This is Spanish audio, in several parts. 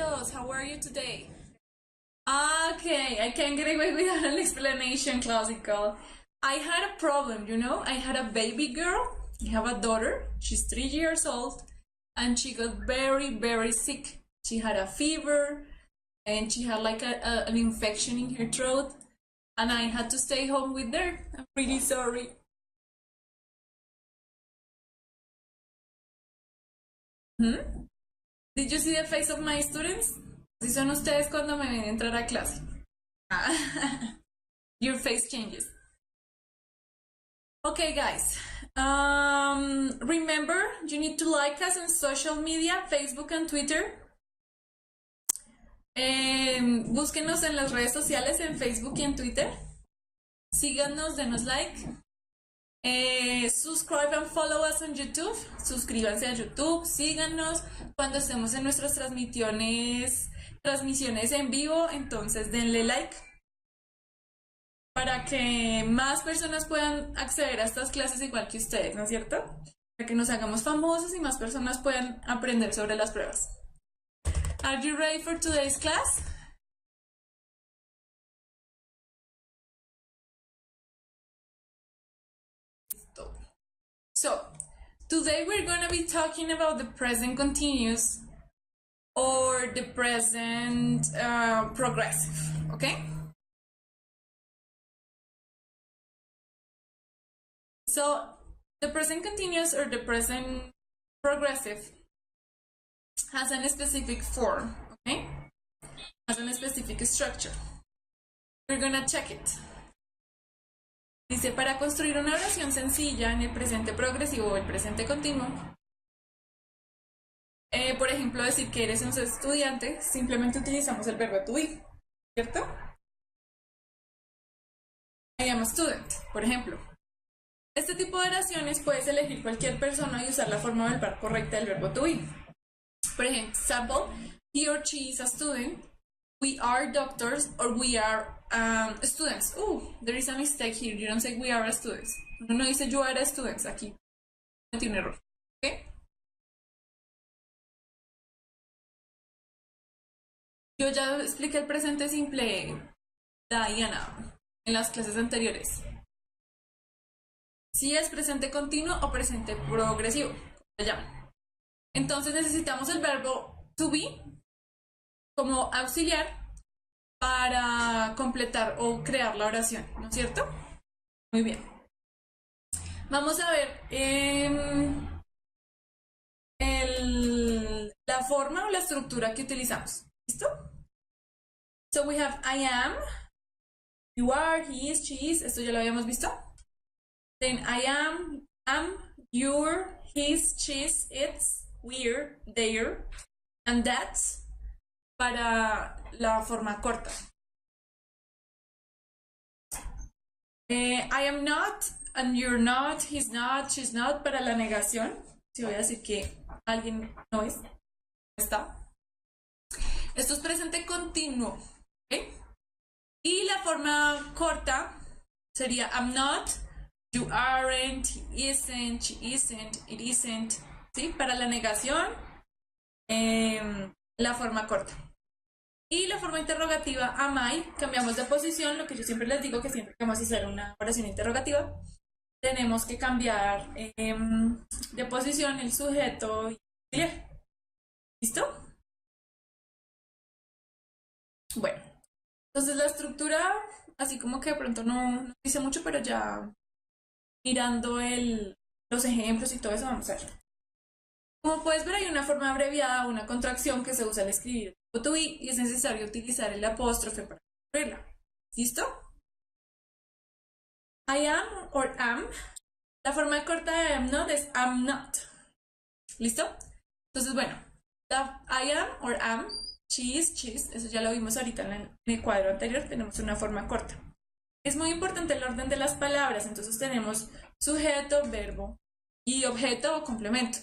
Carlos, how are you today? Okay, I can't get away without an explanation, classical. I had a problem, I had a baby girl. I have a daughter. She's 3 years old, and she got very, very sick. She had a fever, and she had like an infection in her throat, and I had to stay home with her. I'm really sorry. Did you see the face of my students? Si son ustedes cuando me ven entrar a clase. Your face changes. Okay, guys. Remember, you need to like us on social media, Facebook and Twitter. Búsquenos en las redes sociales, en Facebook y en Twitter. Síganos, denos like. Subscribe and follow us on YouTube. Suscríbanse a YouTube, síganos. Cuando estemos en nuestras transmisiones en vivo, entonces denle like para que más personas puedan acceder a estas clases igual que ustedes, ¿no es cierto? Para que nos hagamos famosos y más personas puedan aprender sobre las pruebas. Are you ready for today's class? So, today we're going to be talking about the present continuous or the present progressive, okay? So, the present continuous or the present progressive has a specific form, okay? Has a specific structure. We're gonna check it. Dice, para construir una oración sencilla en el presente progresivo o el presente continuo, por ejemplo, decir que eres un estudiante, simplemente utilizamos el verbo to be, ¿cierto? I am a student, por ejemplo. Este tipo de oraciones puedes elegir cualquier persona y usar la forma verbal correcta del verbo to be. For example, he or she is a student, we are doctors, or we are students. Oh, there is a mistake here. You don't say we are students. No dice you are students aquí. Tiene un error. ¿Ok? Yo ya expliqué el presente simple, Diana, en las clases anteriores. Si es presente continuo o presente progresivo. Ya. Entonces necesitamos el verbo to be como auxiliar para completar o crear la oración, ¿no es cierto? Muy bien. Vamos a ver la forma o la estructura que utilizamos. ¿Listo? So we have I am, you are, he is, she is. Esto ya lo habíamos visto. Then I am, you're, his, she's, it's, we're, they're, and that's para la forma corta. I am not, and you're not, he's not, she's not para la negación. Si voy a decir que alguien no es, está. Esto es presente continuo. ¿Okay? Y la forma corta sería I'm not, you aren't, he isn't, she isn't, it isn't. ¿Sí? Para la negación, la forma corta. Y la forma interrogativa, am I, cambiamos de posición, lo que yo siempre les digo que siempre que vamos a hacer una oración interrogativa, tenemos que cambiar de posición el sujeto y el auxiliar. ¿Listo? Bueno, entonces la estructura, así como que de pronto no dice mucho, pero ya mirando los ejemplos y todo eso, vamos a ver. Como puedes ver, hay una forma abreviada, una contracción que se usa al escribir el to be y es necesario utilizar el apóstrofe para escribirla. ¿Listo? I am or am. La forma corta de am not es am not. ¿Listo? Entonces, bueno, I am or am, she is, she's, eso ya lo vimos ahorita en el cuadro anterior, tenemos una forma corta. Es muy importante el orden de las palabras, entonces tenemos sujeto, verbo y objeto o complemento.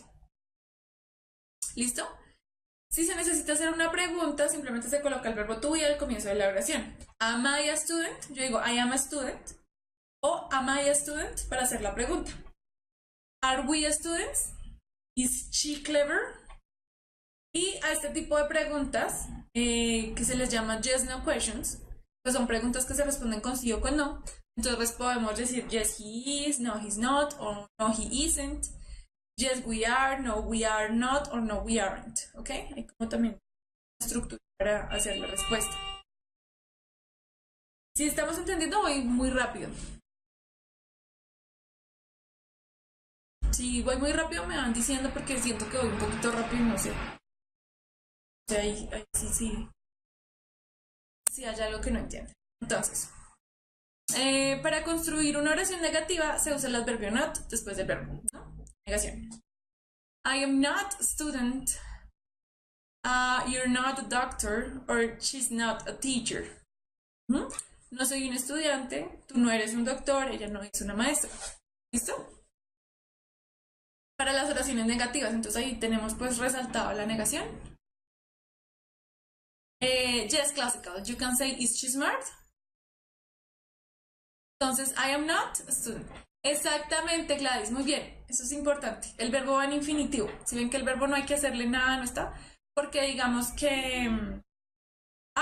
¿Listo? Si se necesita hacer una pregunta, simplemente se coloca el verbo to be al comienzo de la oración. Am I a student? Yo digo I am a student. O am I a student para hacer la pregunta. Are we a students? Is she clever? Y a este tipo de preguntas, que se les llama yes, no questions, pues son preguntas que se responden con sí o con no. Entonces podemos decir yes, he is, no, he's not, o no, he isn't. Yes, we are, no, we are not, or no, we aren't. ¿Ok? Hay como también una estructura para hacer la respuesta. Si estamos entendiendo, voy muy rápido. Si voy muy rápido, me van diciendo porque siento que voy un poquito rápido y no sé. O sea, ahí sí hay algo que no entiendo. Entonces, para construir una oración negativa se usa el adverbio not después del verbo, ¿no? Negación. I am not a student. You're not a doctor. Or she's not a teacher. ¿Mm? No soy un estudiante. Tú no eres un doctor. Ella no es una maestra. ¿Listo? Para las oraciones negativas, entonces ahí tenemos pues resaltado la negación. Yes, classical. You can say, is she smart? Entonces, I am not a student. Exactamente, Gladys, muy bien. Eso es importante. El verbo va en infinitivo. Si ven que el verbo no hay que hacerle nada, no está. Porque digamos que...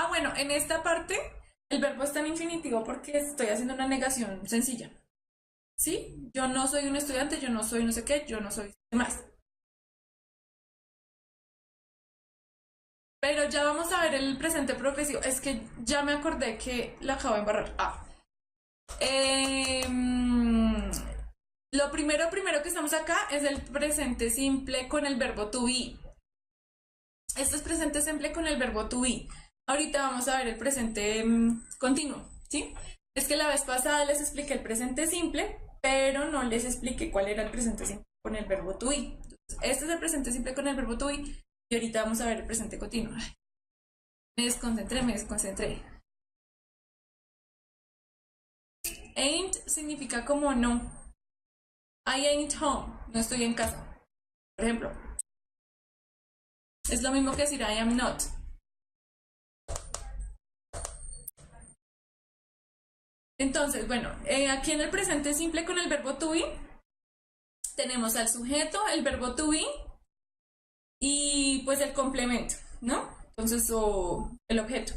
bueno, en esta parte el verbo está en infinitivo porque estoy haciendo una negación sencilla. ¿Sí? Yo no soy un estudiante, yo no soy no sé qué, yo no soy más. Pero ya vamos a ver el presente progresivo. Es que ya me acordé que la acabo de embarrar. Lo primero que estamos acá es el presente simple con el verbo to be. Este es presente simple con el verbo to be. Ahorita vamos a ver el presente continuo, ¿sí? Es que la vez pasada les expliqué el presente simple, pero no les expliqué cuál era el presente simple con el verbo to be. Entonces, este es el presente simple con el verbo to be y ahorita vamos a ver el presente continuo. Me desconcentré. Ain't significa como no. I ain't home, no estoy en casa. Por ejemplo, es lo mismo que decir I am not. Entonces, bueno, aquí en el presente simple con el verbo to be, tenemos al sujeto, el verbo to be, y pues el complemento, ¿no? Entonces, el objeto.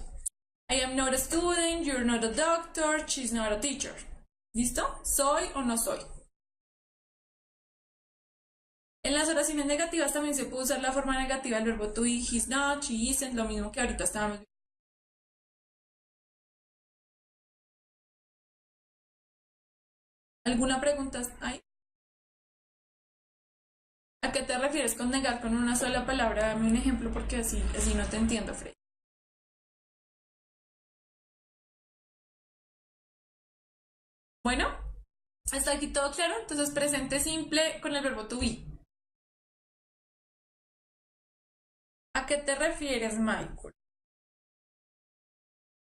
I am not a student, you're not a doctor, she's not a teacher. ¿Listo? ¿Soy o no soy? En las oraciones negativas también se puede usar la forma negativa del verbo to be, he's not, she isn't, lo mismo que ahorita estábamos viendo. ¿Alguna pregunta hay? ¿A qué te refieres con negar con una sola palabra? Dame un ejemplo porque así no te entiendo, Fred. Bueno, ¿está aquí todo claro? Entonces, presente simple con el verbo to be. ¿A qué te refieres, Michael?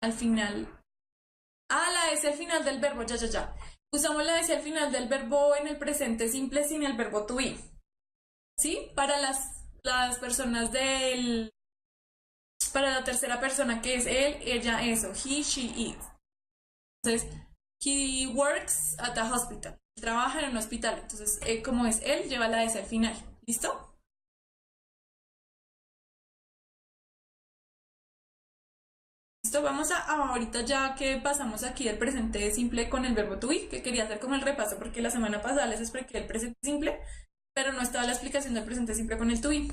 Al final. La S al final del verbo, ya. Usamos la S al final del verbo en el presente simple sin el verbo to be. ¿Sí? Para las personas para la tercera persona que es él, ella, eso. He, she, it. Entonces, he works at a hospital. Trabaja en un hospital. Entonces, como es él, lleva la S al final. ¿Listo? Listo, vamos a ahorita ya que pasamos aquí el presente simple con el verbo to be, que quería hacer como el repaso porque la semana pasada les expliqué el presente simple, pero no estaba la explicación del presente simple con el to be.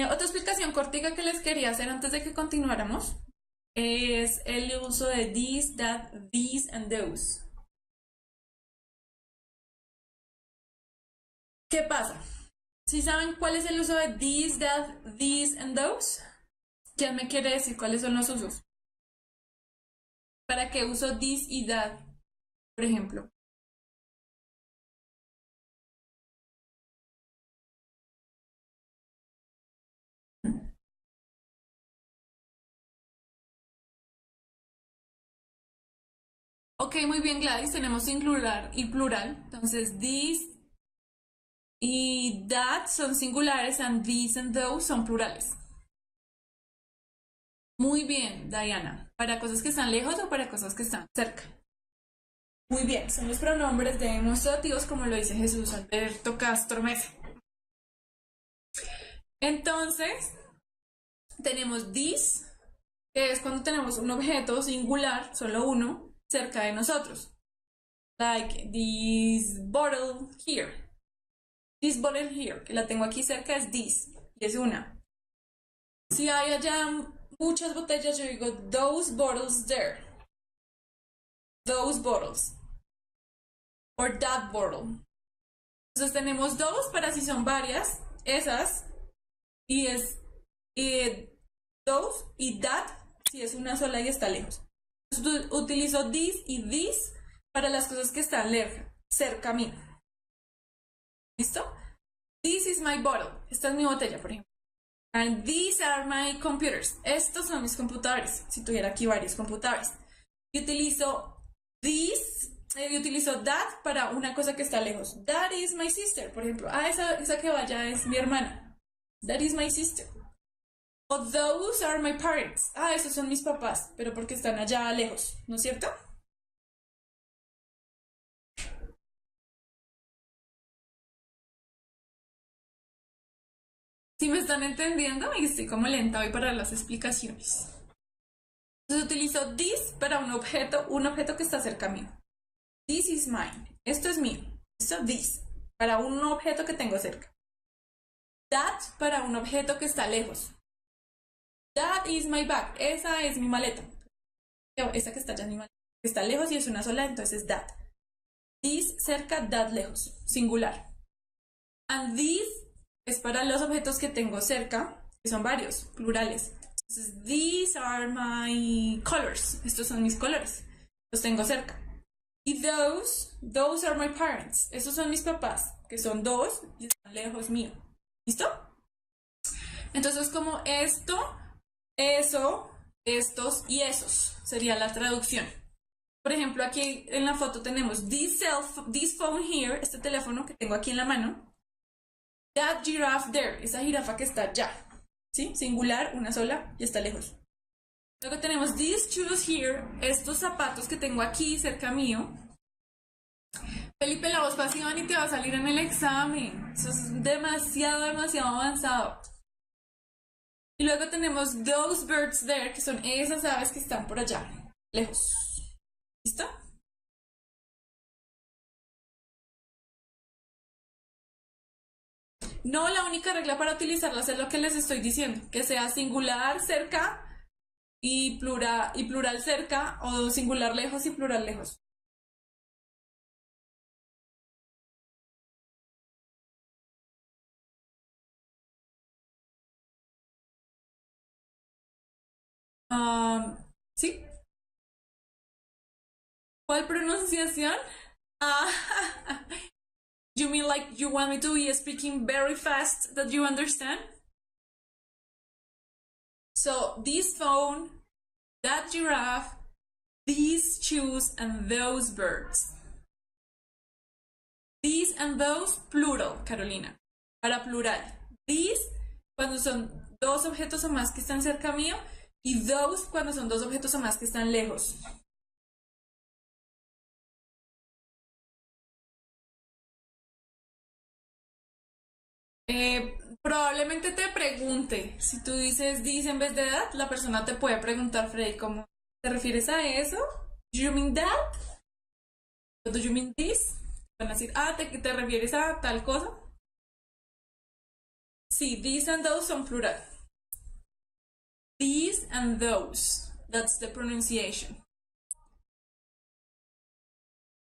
Otra explicación cortica que les quería hacer antes de que continuáramos es el uso de this, that, these and those. ¿Qué pasa? ¿Sí saben cuál es el uso de this, that, these and those? ¿Quién me quiere decir cuáles son los usos? ¿Para qué uso this y that, por ejemplo? Ok, muy bien, Gladys, tenemos singular y plural. Entonces, this y that son singulares and these and those son plurales. Muy bien, Diana. ¿Para cosas que están lejos o para cosas que están cerca? Muy bien, son los pronombres demostrativos como lo dice Jesús Alberto Castro Mesa. Entonces, tenemos this, que es cuando tenemos un objeto singular, solo uno, cerca de nosotros. Like this bottle here. This bottle here, que la tengo aquí cerca, es this, y es una. Si hay allá muchas botellas, yo digo those bottles there. Those bottles. Or that bottle. Entonces tenemos those para si son varias, esas, y es those y that si es una sola y está lejos. Entonces utilizo this y this para las cosas que están cerca a mí. ¿Listo? This is my bottle. Esta es mi botella, por ejemplo. And these are my computers. Estos son mis computadores. Si tuviera aquí varios computadores. Y utilizo this, y utilizo that para una cosa que está lejos. That is my sister, por ejemplo. Ah, esa que vaya es mi hermana. That is my sister. O those are my parents. Ah, esos son mis papás, pero porque están allá lejos, ¿no es cierto? Si me están entendiendo, y estoy como lenta hoy para las explicaciones. Entonces utilizo this para un objeto que está cerca mío. This is mine. Esto es mío. Esto this. Para un objeto que tengo cerca. That para un objeto que está lejos. That is my bag. Esa es mi maleta. Esa que está allá es mi maleta. Está lejos y es una sola, entonces that. This cerca, that lejos. Singular. And this es para los objetos que tengo cerca, que son varios, plurales. Entonces, these are my colors. Estos son mis colores. Los tengo cerca. Y those are my parents. Estos son mis papás, que son dos y están lejos mío. ¿Listo? Entonces, como esto, eso, estos y esos sería la traducción. Por ejemplo, aquí en la foto tenemos this phone here, este teléfono que tengo aquí en la mano. That giraffe there, esa jirafa que está allá. ¿Sí? Singular, una sola y está lejos. Luego tenemos these shoes here, estos zapatos que tengo aquí cerca mío. Felipe, la voz pasiva ni te va a salir en el examen. Eso es demasiado avanzado. Y luego tenemos those birds there, que son esas aves que están por allá, lejos. ¿Listo? No, la única regla para utilizarlas es lo que les estoy diciendo, que sea singular cerca y plural cerca, o singular lejos y plural lejos. ¿Sí? ¿Cuál pronunciación? Ah, you mean like you want me to be speaking very fast that you understand? So, this phone, that giraffe, these shoes, and those birds. These and those, plural, Carolina. Para plural. These, cuando son dos objetos o más que están cerca mío, y those, cuando son dos objetos o más que están lejos. Probablemente te pregunte, si tú dices this en vez de that, la persona te puede preguntar, Freddy, ¿cómo te refieres a eso? Do you mean that? Do you mean this? Van a decir, ¿te refieres a tal cosa? Sí, these and those son plural. These and those. That's the pronunciation.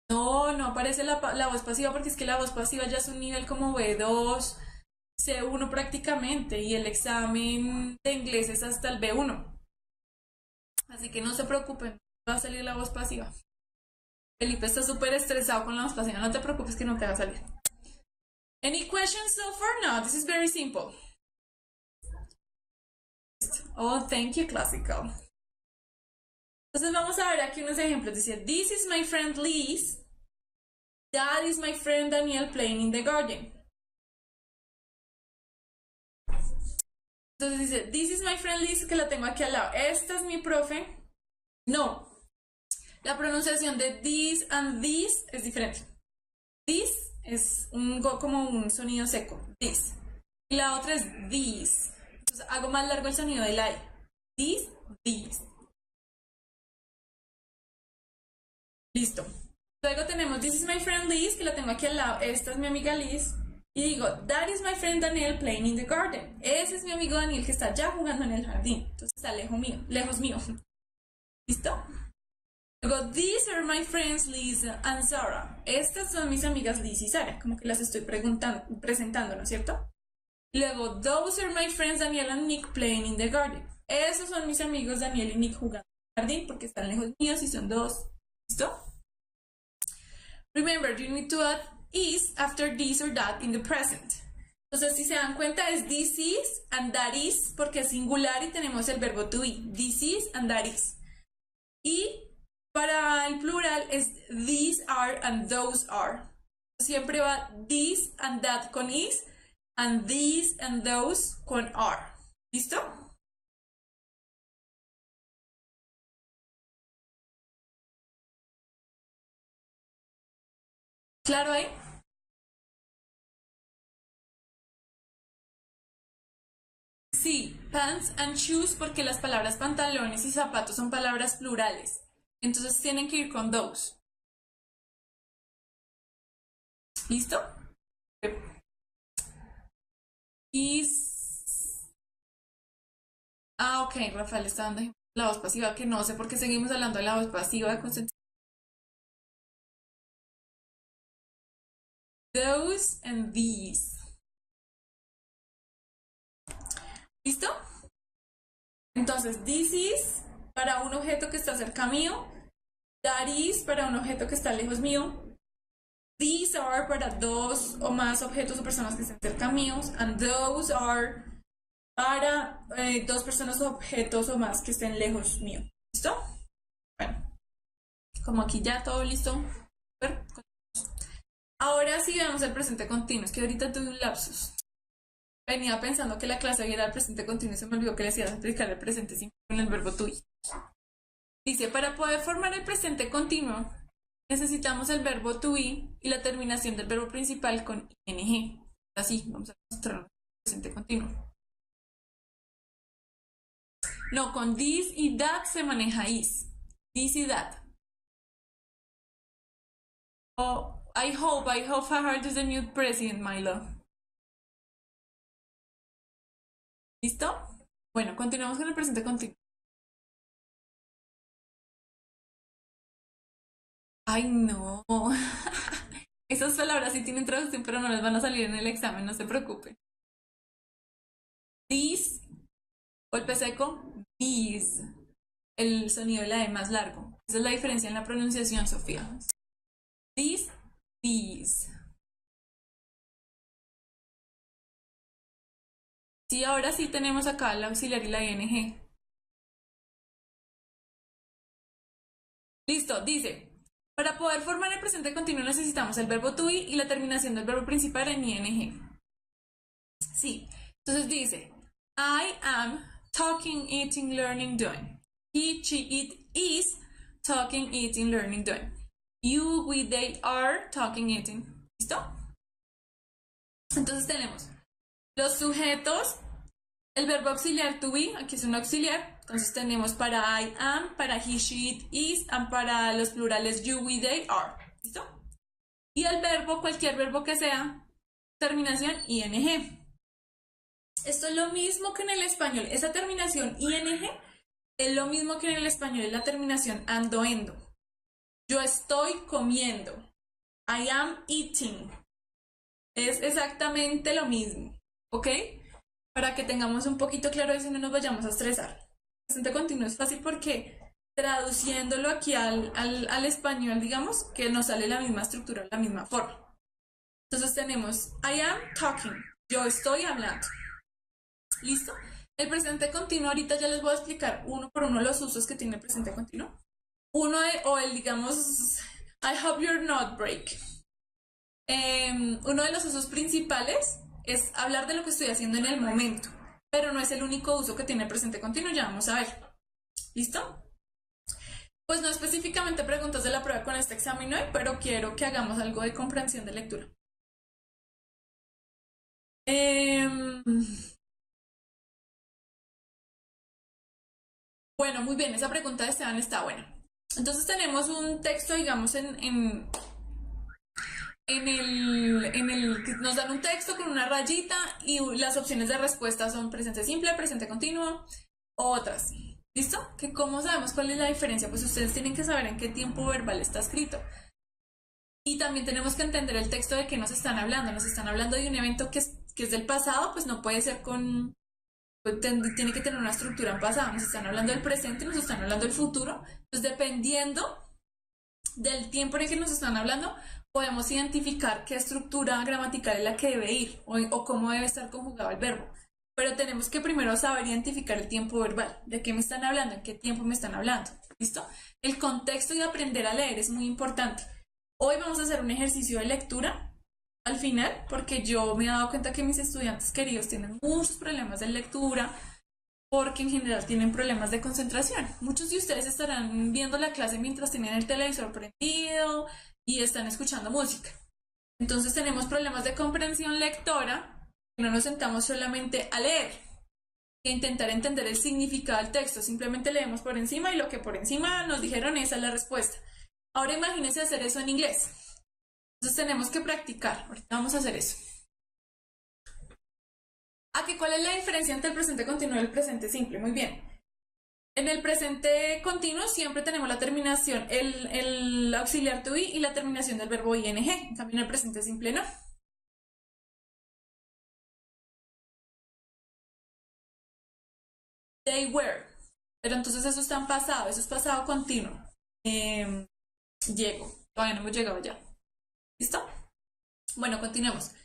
No aparece la voz pasiva porque es que la voz pasiva ya es un nivel como B2, C1 prácticamente, y el examen de inglés es hasta el B1. Así que no se preocupen, va a salir la voz pasiva. Felipe está súper estresado con la voz pasiva, no te preocupes que no te va a salir. Any questions so far? No, this is very simple. Oh, thank you, Classical. Entonces vamos a ver aquí unos ejemplos. Dice, this is my friend Liz. That is my friend Daniel playing in the garden. Entonces dice, this is my friend Liz, que la tengo aquí al lado. Esta es mi profe. No. La pronunciación de this and this es diferente. This es como un sonido seco. This. Y la otra es these. Entonces hago más largo el sonido de la I. These, these. Listo. Luego tenemos This is my friend Liz, que la tengo aquí al lado. Esta es mi amiga Liz. Y digo, That is my friend Daniel playing in the garden. Ese es mi amigo Daniel que está ya jugando en el jardín. Entonces está lejos mío. ¿Listo? Luego, These are my friends Liz and Sarah. Estas son mis amigas Liz y Sara. Como que las estoy presentando, ¿no es cierto? Luego, Those are my friends Daniel and Nick playing in the garden. Esos son mis amigos Daniel y Nick jugando en el jardín porque están lejos míos y son dos. ¿Listo? Remember, you need to add is after this or that in the present. Entonces, si se dan cuenta, es this is and that is porque es singular y tenemos el verbo to be. This is and that is. Y para el plural es these are and those are. Siempre va this and that con is and these and those con are. ¿Listo? ¿Claro ahí? Sí, pants and shoes porque las palabras pantalones y zapatos son palabras plurales. Entonces tienen que ir con those. ¿Listo? Is... Ah, ok, Rafael está dando ejemplo de la voz pasiva, que no sé por qué seguimos hablando de la voz pasiva. Those and these. ¿Listo? Entonces, this is para un objeto que está cerca mío. That is para un objeto que está lejos mío. These are para dos o más objetos o personas que estén cerca míos. And those are para dos personas o objetos o más que estén lejos mío. ¿Listo? Bueno, como aquí ya todo listo. Ahora sí vemos el presente continuo. Es que ahorita tuve un lapsus. Venía pensando que la clase era el presente continuo y se me olvidó que les iba a explicar el presente simple con el verbo to be. Dice, para poder formar el presente continuo, necesitamos el verbo to be y la terminación del verbo principal con ing. Así, vamos a mostrar el presente continuo. No, con this y that se maneja is. This y that. Oh, I hope Fajardo is the new president, my love. ¿Listo? Bueno, continuamos con el presente continuo. Ay, no. Esas palabras sí tienen traducción, pero no les van a salir en el examen, no se preocupen. This, golpe seco, these. El sonido de la E más largo. Esa es la diferencia en la pronunciación, Sofía. This, these. Sí, ahora sí tenemos acá el auxiliar y la ing. Listo, dice. Para poder formar el presente continuo necesitamos el verbo to be y la terminación del verbo principal en ing. Sí, entonces dice, I am talking, eating, learning, doing. He, she, it is talking, eating, learning, doing. You, we, they are talking, eating. ¿Listo? Entonces tenemos los sujetos, el verbo auxiliar to be, aquí es un auxiliar. Entonces tenemos para I am, para he, she, it is, and para los plurales you, we, they, are. ¿Listo? Y el verbo, cualquier verbo que sea, terminación ing. Esto es lo mismo que en el español. Esa terminación ing es lo mismo que en el español, es la terminación ando, endo. Yo estoy comiendo. I am eating. Es exactamente lo mismo. ¿Ok? Para que tengamos un poquito claro eso y no nos vayamos a estresar. El presente continuo es fácil porque traduciéndolo aquí al español, digamos, que nos sale la misma estructura, la misma forma. Entonces tenemos I am talking. Yo estoy hablando. ¿Listo? El presente continuo, ahorita ya les voy a explicar uno por uno los usos que tiene el presente continuo. O el, digamos, I hope you're not break. Uno de los usos principales es hablar de lo que estoy haciendo en el momento, pero no es el único uso que tiene el presente continuo, ya vamos a ver. ¿Listo? Pues no específicamente preguntas de la prueba con este examen hoy, pero quiero que hagamos algo de comprensión de lectura. Em, bueno, muy bien, esa pregunta de Esteban está buena. Entonces tenemos un texto, digamos, en el que nos dan un texto con una rayita y las opciones de respuesta son presente simple, presente continuo, otras. ¿Listo? ¿Que cómo sabemos cuál es la diferencia? Pues ustedes tienen que saber en qué tiempo verbal está escrito. Y también tenemos que entender el texto de qué nos están hablando. Nos están hablando de un evento que es del pasado, pues no puede ser con... pues tiene que tener una estructura en pasado. Nos están hablando del presente, nos están hablando del futuro. Pues dependiendo del tiempo en el que nos están hablando, podemos identificar qué estructura gramatical es la que debe ir o cómo debe estar conjugado el verbo. Pero tenemos que primero saber identificar el tiempo verbal, de qué me están hablando, en qué tiempo me están hablando. ¿Listo? El contexto y aprender a leer es muy importante. Hoy vamos a hacer un ejercicio de lectura al final, porque yo me he dado cuenta que mis estudiantes queridos tienen muchos problemas de lectura, porque en general tienen problemas de concentración. Muchos de ustedes estarán viendo la clase mientras tienen el televisor prendido y están escuchando música. Entonces tenemos problemas de comprensión lectora, no nos sentamos solamente a leer e intentar entender el significado del texto, simplemente leemos por encima y lo que por encima nos dijeron esa es la respuesta. Ahora imagínense hacer eso en inglés. Entonces tenemos que practicar. Ahorita vamos a hacer eso. Aquí, ¿cuál es la diferencia entre el presente continuo y el presente simple? Muy bien. En el presente continuo siempre tenemos la terminación, el auxiliar to be y la terminación del verbo ing. En cambio, en el presente simple no. They were. Pero entonces eso está en pasado, eso es pasado continuo. Llego. Todavía no hemos llegado ya. ¿Listo? Bueno, continuemos.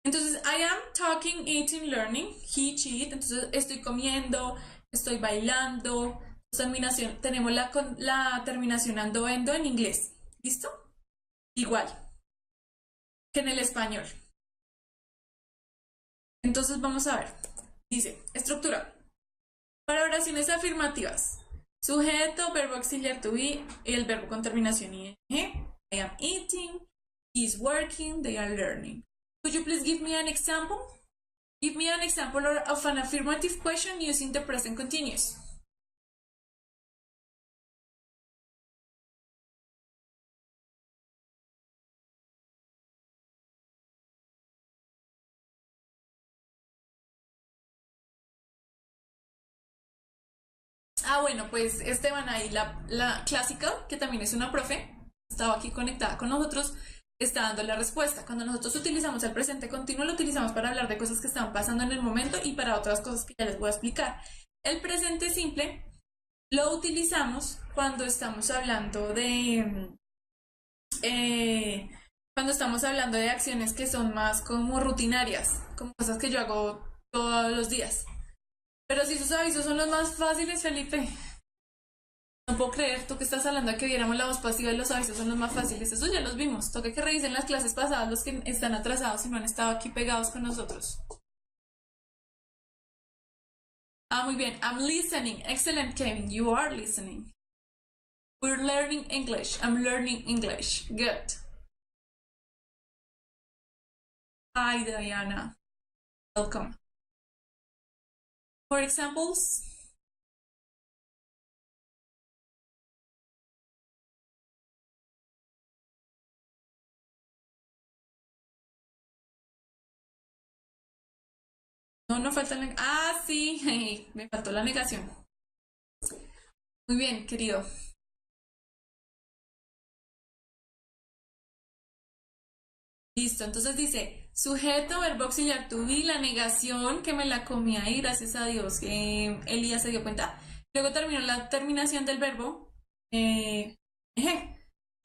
Entonces, I am talking, eating, learning, he, she, it. Entonces, estoy comiendo, estoy bailando. Terminación, tenemos la terminación ando, endo en inglés. ¿Listo? Igual que en el español. Entonces, vamos a ver. Dice, estructura. Para oraciones afirmativas. Sujeto, verbo auxiliar to be, el verbo con terminación ing. I am eating, he's working, they are learning. Could you please give me an example? Give me an example of an affirmative question using the present continuous. Ah, bueno, pues Esteban ahí, la clásica, que también es una profe, estaba aquí conectada con nosotros, está dando la respuesta. Cuando nosotros utilizamos el presente continuo, lo utilizamos para hablar de cosas que están pasando en el momento y para otras cosas que ya les voy a explicar. El presente simple lo utilizamos cuando estamos hablando cuando estamos hablando de acciones que son más como rutinarias, como cosas que yo hago todos los días. Pero si esos avisos son los más fáciles, Felipe. No puedo creer, tú que estás hablando de que viéramos la voz pasiva y los avisos son los más fáciles. Eso ya los vimos. Toca que revisen las clases pasadas los que están atrasados y no han estado aquí pegados con nosotros. Ah, muy bien. I'm listening. Excellent, Kevin. You are listening. We're learning English. I'm learning English. Good. Hi, Diana. Welcome. For examples, no falta la... Ah, sí, me faltó la negación. Muy bien, querido. Listo, entonces dice, sujeto, verbo auxiliar to be, la negación que me la comí ahí, gracias a Dios, que Elías se dio cuenta. Luego terminó la terminación del verbo. I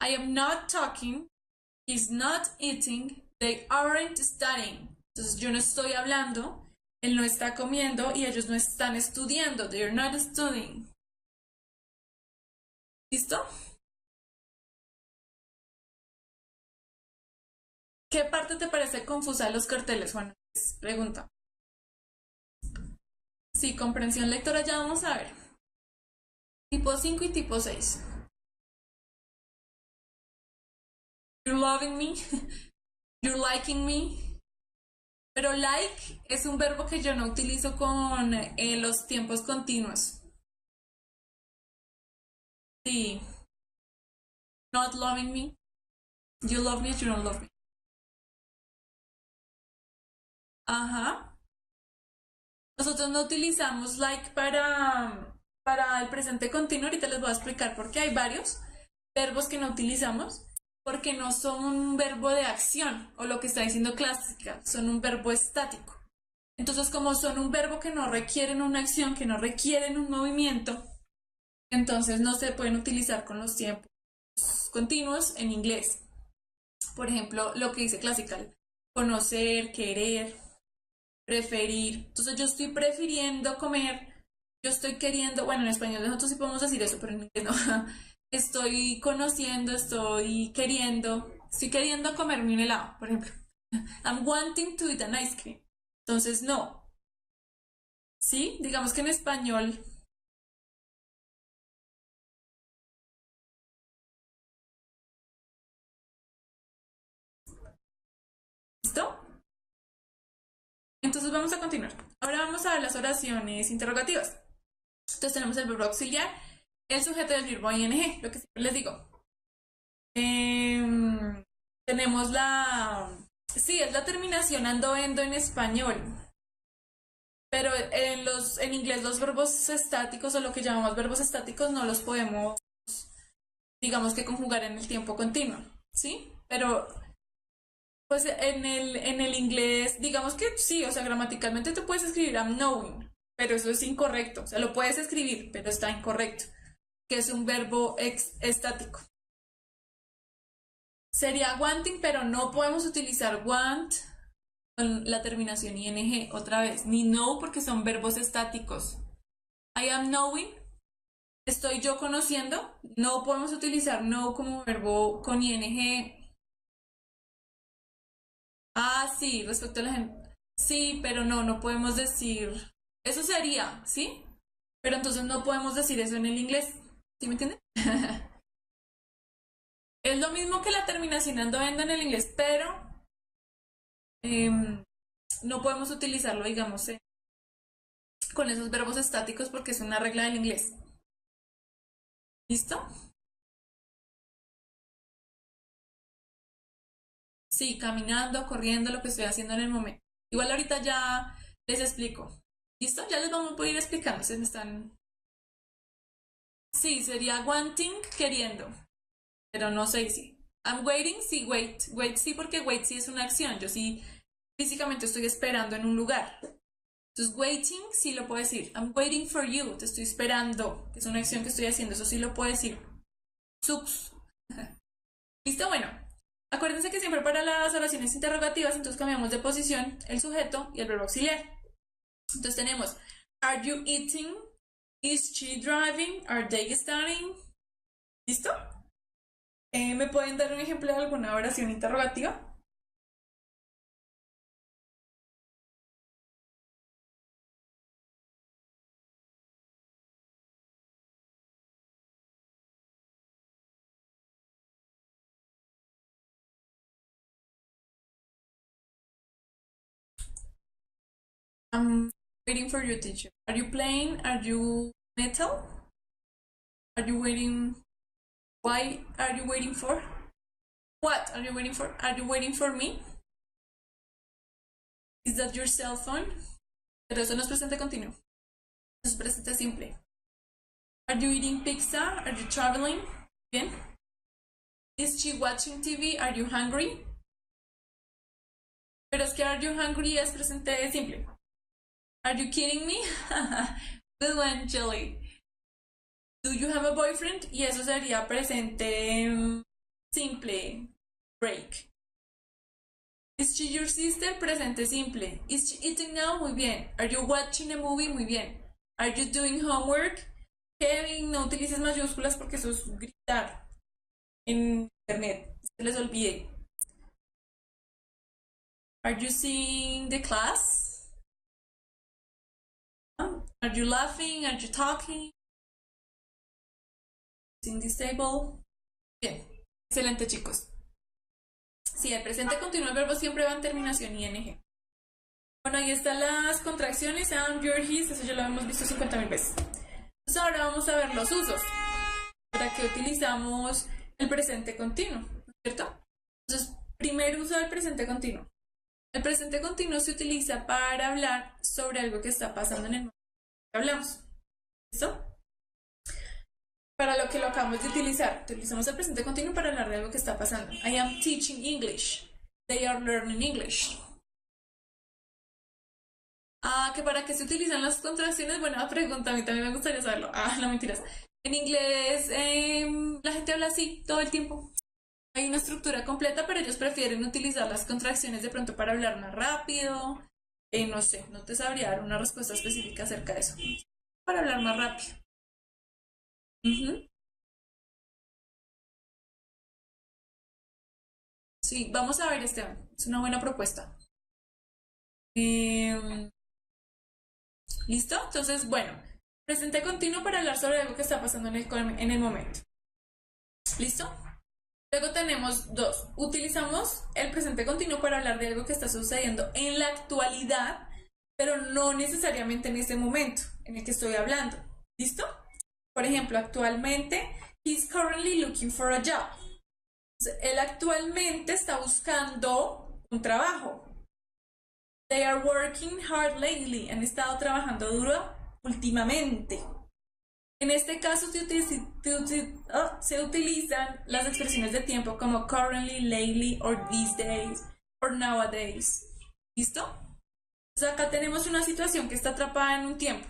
am not talking, he's not eating, they aren't studying. Entonces yo no estoy hablando, él no está comiendo y ellos no están estudiando, they're not studying. ¿Listo? ¿Qué parte te parece confusa de los carteles, Juan? Pregunta. Sí, comprensión lectora, ya vamos a ver. Tipo 5 y tipo 6. You're loving me. You're liking me. Pero like es un verbo que yo no utilizo con los tiempos continuos. Sí, not loving me. You love me, you don't love me. Ajá. Nosotros no utilizamos like para el presente continuo. Ahorita les voy a explicar por qué hay varios verbos que no utilizamos porque no son un verbo de acción o lo que está diciendo clásica, son un verbo estático. Entonces, como son un verbo que no requieren una acción, que no requieren un movimiento, entonces no se pueden utilizar con los tiempos continuos en inglés. Por ejemplo, lo que dice classical, conocer, querer, preferir. Entonces yo estoy prefiriendo comer, yo estoy queriendo, bueno, en español nosotros sí podemos decir eso, pero en inglés no. Estoy conociendo, estoy queriendo comerme un helado, por ejemplo. I'm wanting to eat an ice cream. Entonces no. ¿Sí? Digamos que en español. ¿Listo? Entonces vamos a continuar. Ahora vamos a ver las oraciones interrogativas. Entonces tenemos el verbo auxiliar, el sujeto del verbo ing, lo que siempre les digo. Tenemos la... Sí, es la terminación ando-endo en español. Pero en inglés los verbos estáticos o lo que llamamos verbos estáticos no los podemos, digamos que conjugar en el tiempo continuo, ¿sí? Pero pues en el inglés, digamos que sí, o sea, gramaticalmente tú puedes escribir I'm knowing, pero eso es incorrecto. O sea, lo puedes escribir, pero está incorrecto, que es un verbo estático. Sería wanting, pero no podemos utilizar want con la terminación ing otra vez, ni know porque son verbos estáticos. I am knowing, estoy yo conociendo, no podemos utilizar know como verbo con ing. Ah, sí, respecto a la gente. Sí, pero no podemos decir. Eso sería, ¿sí? Pero entonces no podemos decir eso en el inglés. ¿Sí me entienden? Es lo mismo que la terminación ando endo en el inglés, pero em, no podemos utilizarlo, digamos, con esos verbos estáticos porque es una regla del inglés. ¿Listo? Sí, caminando, corriendo, lo que estoy haciendo en el momento. Igual ahorita ya les explico. ¿Listo? Ya les vamos a ir explicando. Se me están... Sí, sería wanting, queriendo. Pero no sé si. I'm waiting, sí, wait. Wait sí, porque wait sí es una acción. Yo sí físicamente estoy esperando en un lugar. Entonces, waiting sí lo puedo decir. I'm waiting for you. Te estoy esperando. Es una acción que estoy haciendo. Eso sí lo puedo decir. Subs. ¿Listo? Bueno. Acuérdense que siempre para las oraciones interrogativas, entonces cambiamos de posición el sujeto y el verbo auxiliar. Entonces tenemos, are you eating? Is she driving? Are they studying? ¿Listo? ¿Me pueden dar un ejemplo de alguna oración interrogativa? I'm waiting for you, teacher. Are you playing? Are you metal? Are you waiting? Why are you waiting for? What are you waiting for? Are you waiting for me? Is that your cell phone? Pero eso no es presente continuo. Eso es presente simple. Are you eating pizza? Are you traveling? Bien. Is she watching TV? Are you hungry? Pero es que are you hungry es presente simple. Are you kidding me? Good one, Jelly. Do you have a boyfriend? Y eso sería presente simple. Break. Is she your sister? Presente simple. Is she eating now? Muy bien. Are you watching a movie? Muy bien. Are you doing homework? Kevin, no utilices mayúsculas porque eso es gritar en internet. Se les olvide. Are you seeing the class? Are you laughing? Are you talking? In this table. Bien. Excelente, chicos. Si el presente continúa, el verbo siempre va en terminación ing. Bueno, ahí están las contracciones, am, your, his, eso ya lo hemos visto 50.000 veces. Entonces ahora vamos a ver los usos. ¿Para qué utilizamos el presente continuo? ¿No es cierto? Entonces, primer uso del presente continuo. El presente continuo se utiliza para hablar sobre algo que está pasando en el momento que hablamos. ¿Listo? Para lo que lo acabamos de utilizar. Utilizamos el presente continuo para hablar de algo que está pasando. I am teaching English. They are learning English. Ah, que para qué se utilizan las contracciones, buena pregunta, a mí también me gustaría saberlo. Ah, no mentiras. En inglés la gente habla así todo el tiempo. Hay una estructura completa, pero ellos prefieren utilizar las contracciones de pronto para hablar más rápido. No sé, no te sabría dar una respuesta específica acerca de eso. Para hablar más rápido. Ujú. Sí, vamos a ver, Esteban. Es una buena propuesta. Em, ¿Listo? Entonces, bueno, presente continuo para hablar sobre algo que está pasando en el momento. ¿Listo? Luego tenemos dos. Utilizamos el presente continuo para hablar de algo que está sucediendo en la actualidad, pero no necesariamente en ese momento en el que estoy hablando. ¿Listo? Por ejemplo, actualmente, he's currently looking for a job. Entonces, él actualmente está buscando un trabajo. They are working hard lately. Han estado trabajando duro últimamente. En este caso se utilizan las expresiones de tiempo como currently, lately, or these days, or nowadays. ¿Listo? Entonces acá tenemos una situación que está atrapada en un tiempo.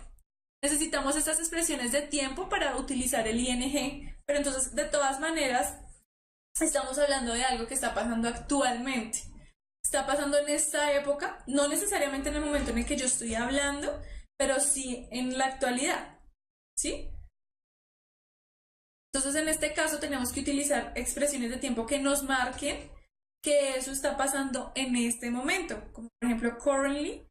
Necesitamos estas expresiones de tiempo para utilizar el ing, pero entonces de todas maneras estamos hablando de algo que está pasando actualmente. Está pasando en esta época, no necesariamente en el momento en el que yo estoy hablando, pero sí en la actualidad. ¿Sí? Entonces, en este caso, tenemos que utilizar expresiones de tiempo que nos marquen que eso está pasando en este momento. Como por ejemplo, currently,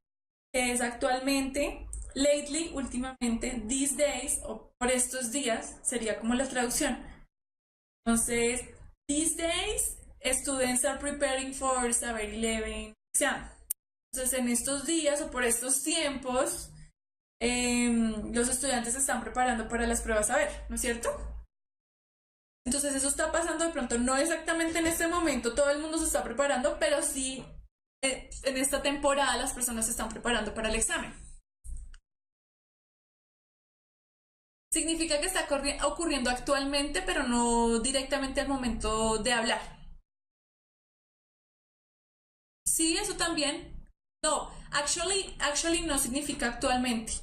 que es actualmente, lately, últimamente, these days, o por estos días, sería como la traducción. Entonces, these days, students are preparing for Saber 11 exam. Entonces, en estos días o por estos tiempos, los estudiantes se están preparando para las pruebas Saber, ¿no es cierto? Entonces eso está pasando de pronto, no exactamente en este momento, todo el mundo se está preparando, pero sí en esta temporada las personas se están preparando para el examen. Significa que está ocurriendo actualmente, pero no directamente al momento de hablar. Sí, eso también. No, actually no significa actualmente.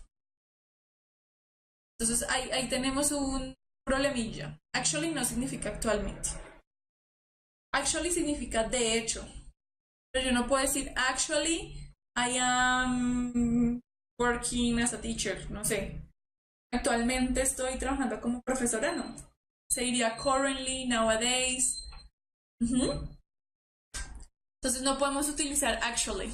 Entonces ahí tenemos un problemilla. Actually no significa actualmente. Actually significa de hecho. Pero yo no puedo decir actually I am working as a teacher, no sé. Actualmente estoy trabajando como profesora, no. Se diría currently, nowadays. Ujú. Entonces no podemos utilizar actually.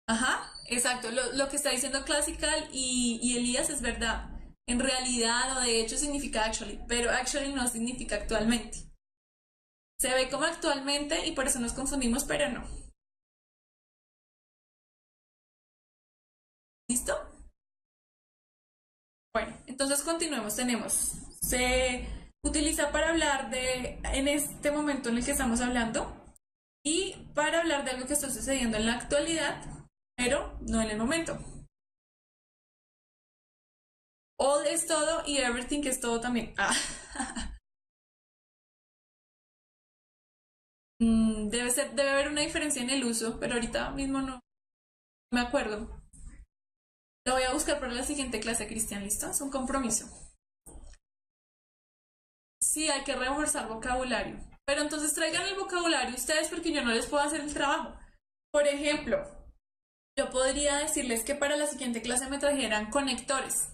Ajá, exacto. Lo que está diciendo Classical y Elías es verdad. En realidad o de hecho significa actually, pero actually no significa actualmente. Se ve como actualmente y por eso nos confundimos, pero no. ¿Listo? Bueno, entonces continuemos. Se utiliza para hablar de en este momento en el que estamos hablando y para hablar de algo que está sucediendo en la actualidad, pero no en el momento. All es todo y everything es todo también. Ah. Debe haber una diferencia en el uso, pero ahorita mismo no me acuerdo. Lo voy a buscar para la siguiente clase, Cristian, ¿listo? Es un compromiso. Sí, hay que reforzar vocabulario. Pero entonces traigan el vocabulario ustedes porque yo no les puedo hacer el trabajo. Por ejemplo, yo podría decirles que para la siguiente clase me trajeran conectores.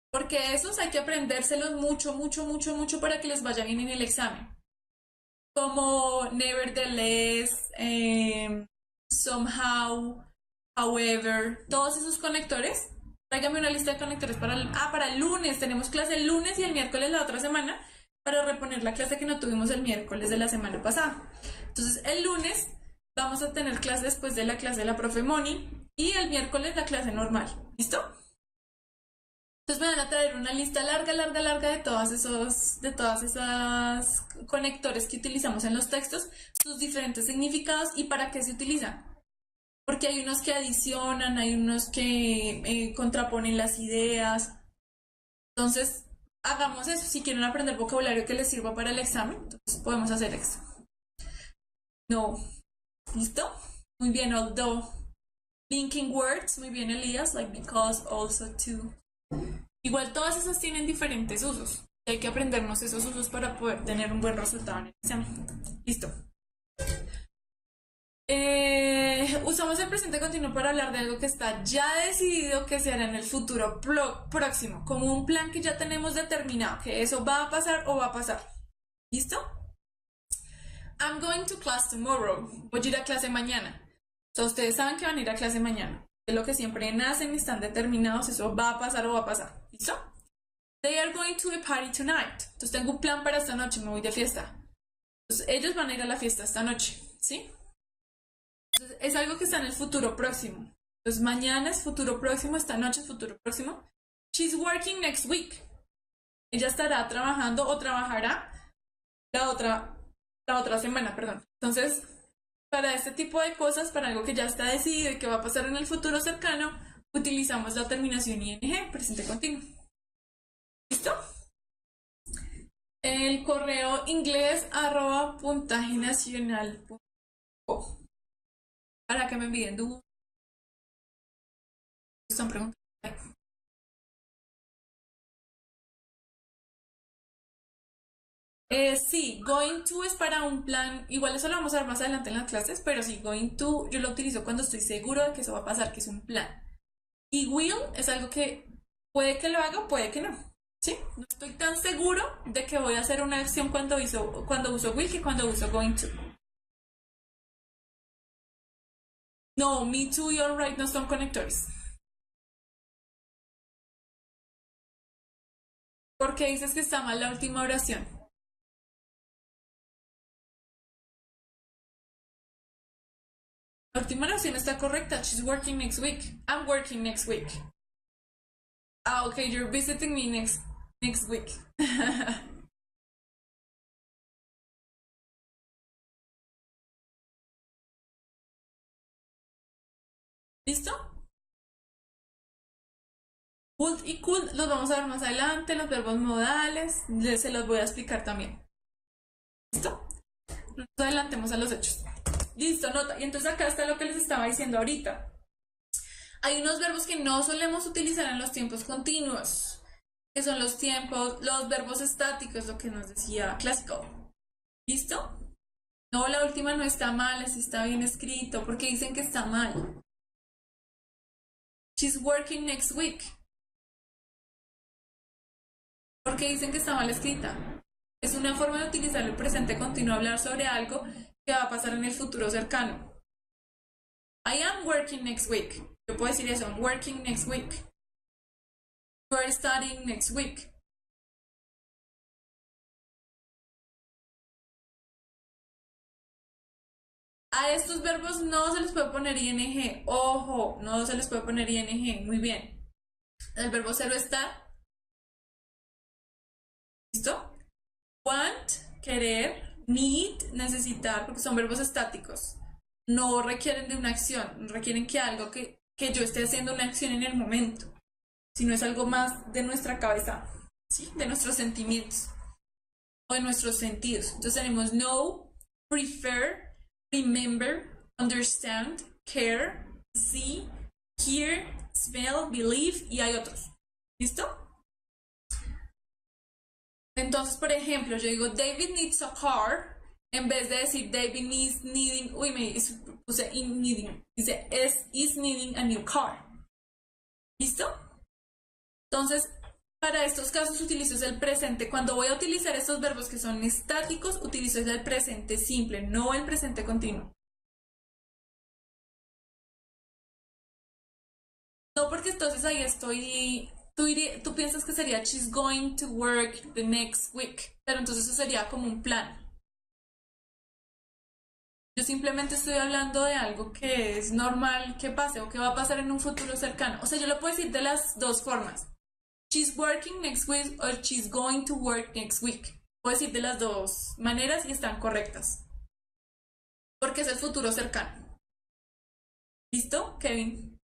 Porque esos hay que aprendérselos mucho para que les vaya bien en el examen. Como nevertheless, somehow, however, todos esos conectores. Tráigame una lista de conectores para el lunes. Tenemos clase el lunes y el miércoles la otra semana para reponer la clase que no tuvimos el miércoles de la semana pasada. Entonces, el lunes vamos a tener clase después de la clase de la profe Moni y el miércoles la clase normal. ¿Listo? Entonces me van a traer una lista larga, larga, larga de todas esas conectores que utilizamos en los textos, sus diferentes significados y para qué se utilizan. Porque hay unos que adicionan, hay unos que contraponen las ideas. Entonces, hagamos eso. Si quieren aprender vocabulario que les sirva para el examen, entonces podemos hacer eso. No. ¿Listo? Muy bien, although. Linking words, muy bien, Elías, like because, also, to. Igual todas esas tienen diferentes usos. Y hay que aprendernos esos usos para poder tener un buen resultado en el examen. Listo. Usamos el presente continuo para hablar de algo que está ya decidido que se hará en el futuro próximo, como un plan que ya tenemos determinado, que eso va a pasar o va a pasar. ¿Listo? I'm going to class tomorrow. Voy a ir a clase mañana. Entonces, ustedes saben que van a ir a clase mañana. Es lo que siempre nacen y están determinados, eso va a pasar o va a pasar. ¿Listo? They are going to a party tonight. Entonces, tengo un plan para esta noche, me voy de fiesta. Entonces, ellos van a ir a la fiesta esta noche, ¿sí? Entonces, es algo que está en el futuro próximo. Entonces, mañana es futuro próximo, esta noche es futuro próximo. She's working next week. Ella estará trabajando o trabajará la otra semana, perdón. Entonces, para este tipo de cosas, para algo que ya está decidido y que va a pasar en el futuro cercano, utilizamos la terminación ing, presente continuo. ¿Listo? El correo inglés @puntajenacional.co para que me envíen dudas. Están preguntando. Sí, going to es para un plan, igual eso lo vamos a ver más adelante en las clases, pero sí, going to yo lo utilizo cuando estoy seguro de que eso va a pasar, que es un plan. Y will es algo que puede que lo haga, puede que no. ¿Sí? No estoy tan seguro de que voy a hacer una acción cuando uso will que cuando uso going to. No, me too y alright no son conectores. ¿Por qué dices que está mal la última oración? La última oración está correcta. She's working next week. I'm working next week. Ah, okay, you're visiting me next week. ¿Listo? Would y could los vamos a ver más adelante, los verbos modales, se los voy a explicar también. ¿Listo? Nos adelantemos a los hechos. Listo, nota. Y entonces acá está lo que les estaba diciendo ahorita. Hay unos verbos que no solemos utilizar en los tiempos continuos, que son los verbos estáticos, lo que nos decía clásico. ¿Listo? No, la última no está mal, así está bien escrito, porque dicen que está mal. She's working next week. Porque dicen que está mal escrita. Es una forma de utilizar el presente continuo, hablar sobre algo que va a pasar en el futuro cercano. I am working next week. Yo puedo decir eso, I'm working next week. We're studying next week. A estos verbos no se les puede poner ing. Ojo, no se les puede poner ing. Muy bien. El verbo cero está. ¿Listo? Want, querer, need, necesitar, porque son verbos estáticos. No requieren de una acción, requieren que algo que yo esté haciendo una acción en el momento, sino es algo más de nuestra cabeza, ¿sí? De nuestros sentimientos o de nuestros sentidos. Entonces tenemos know, prefer, remember, understand, care, see, hear, smell, believe y hay otros. ¿Listo? Entonces, por ejemplo, yo digo David needs a car, en vez de decir David needs needing, uy, me puse in needing, dice is needing a new car. ¿Listo? Entonces, para estos casos utilizo el presente. Cuando voy a utilizar estos verbos que son estáticos, utilizo el presente simple, no el presente continuo. No, porque entonces ahí estoy. Tú piensas que sería she's going to work the next week, pero entonces eso sería como un plan. Yo simplemente estoy hablando de algo que es normal que pase o que va a pasar en un futuro cercano. O sea, yo lo puedo decir de las dos formas. She's working next week or she's going to work next week. Puedo decir de las dos maneras y están correctas. Porque es el futuro cercano. ¿Listo, Kevin?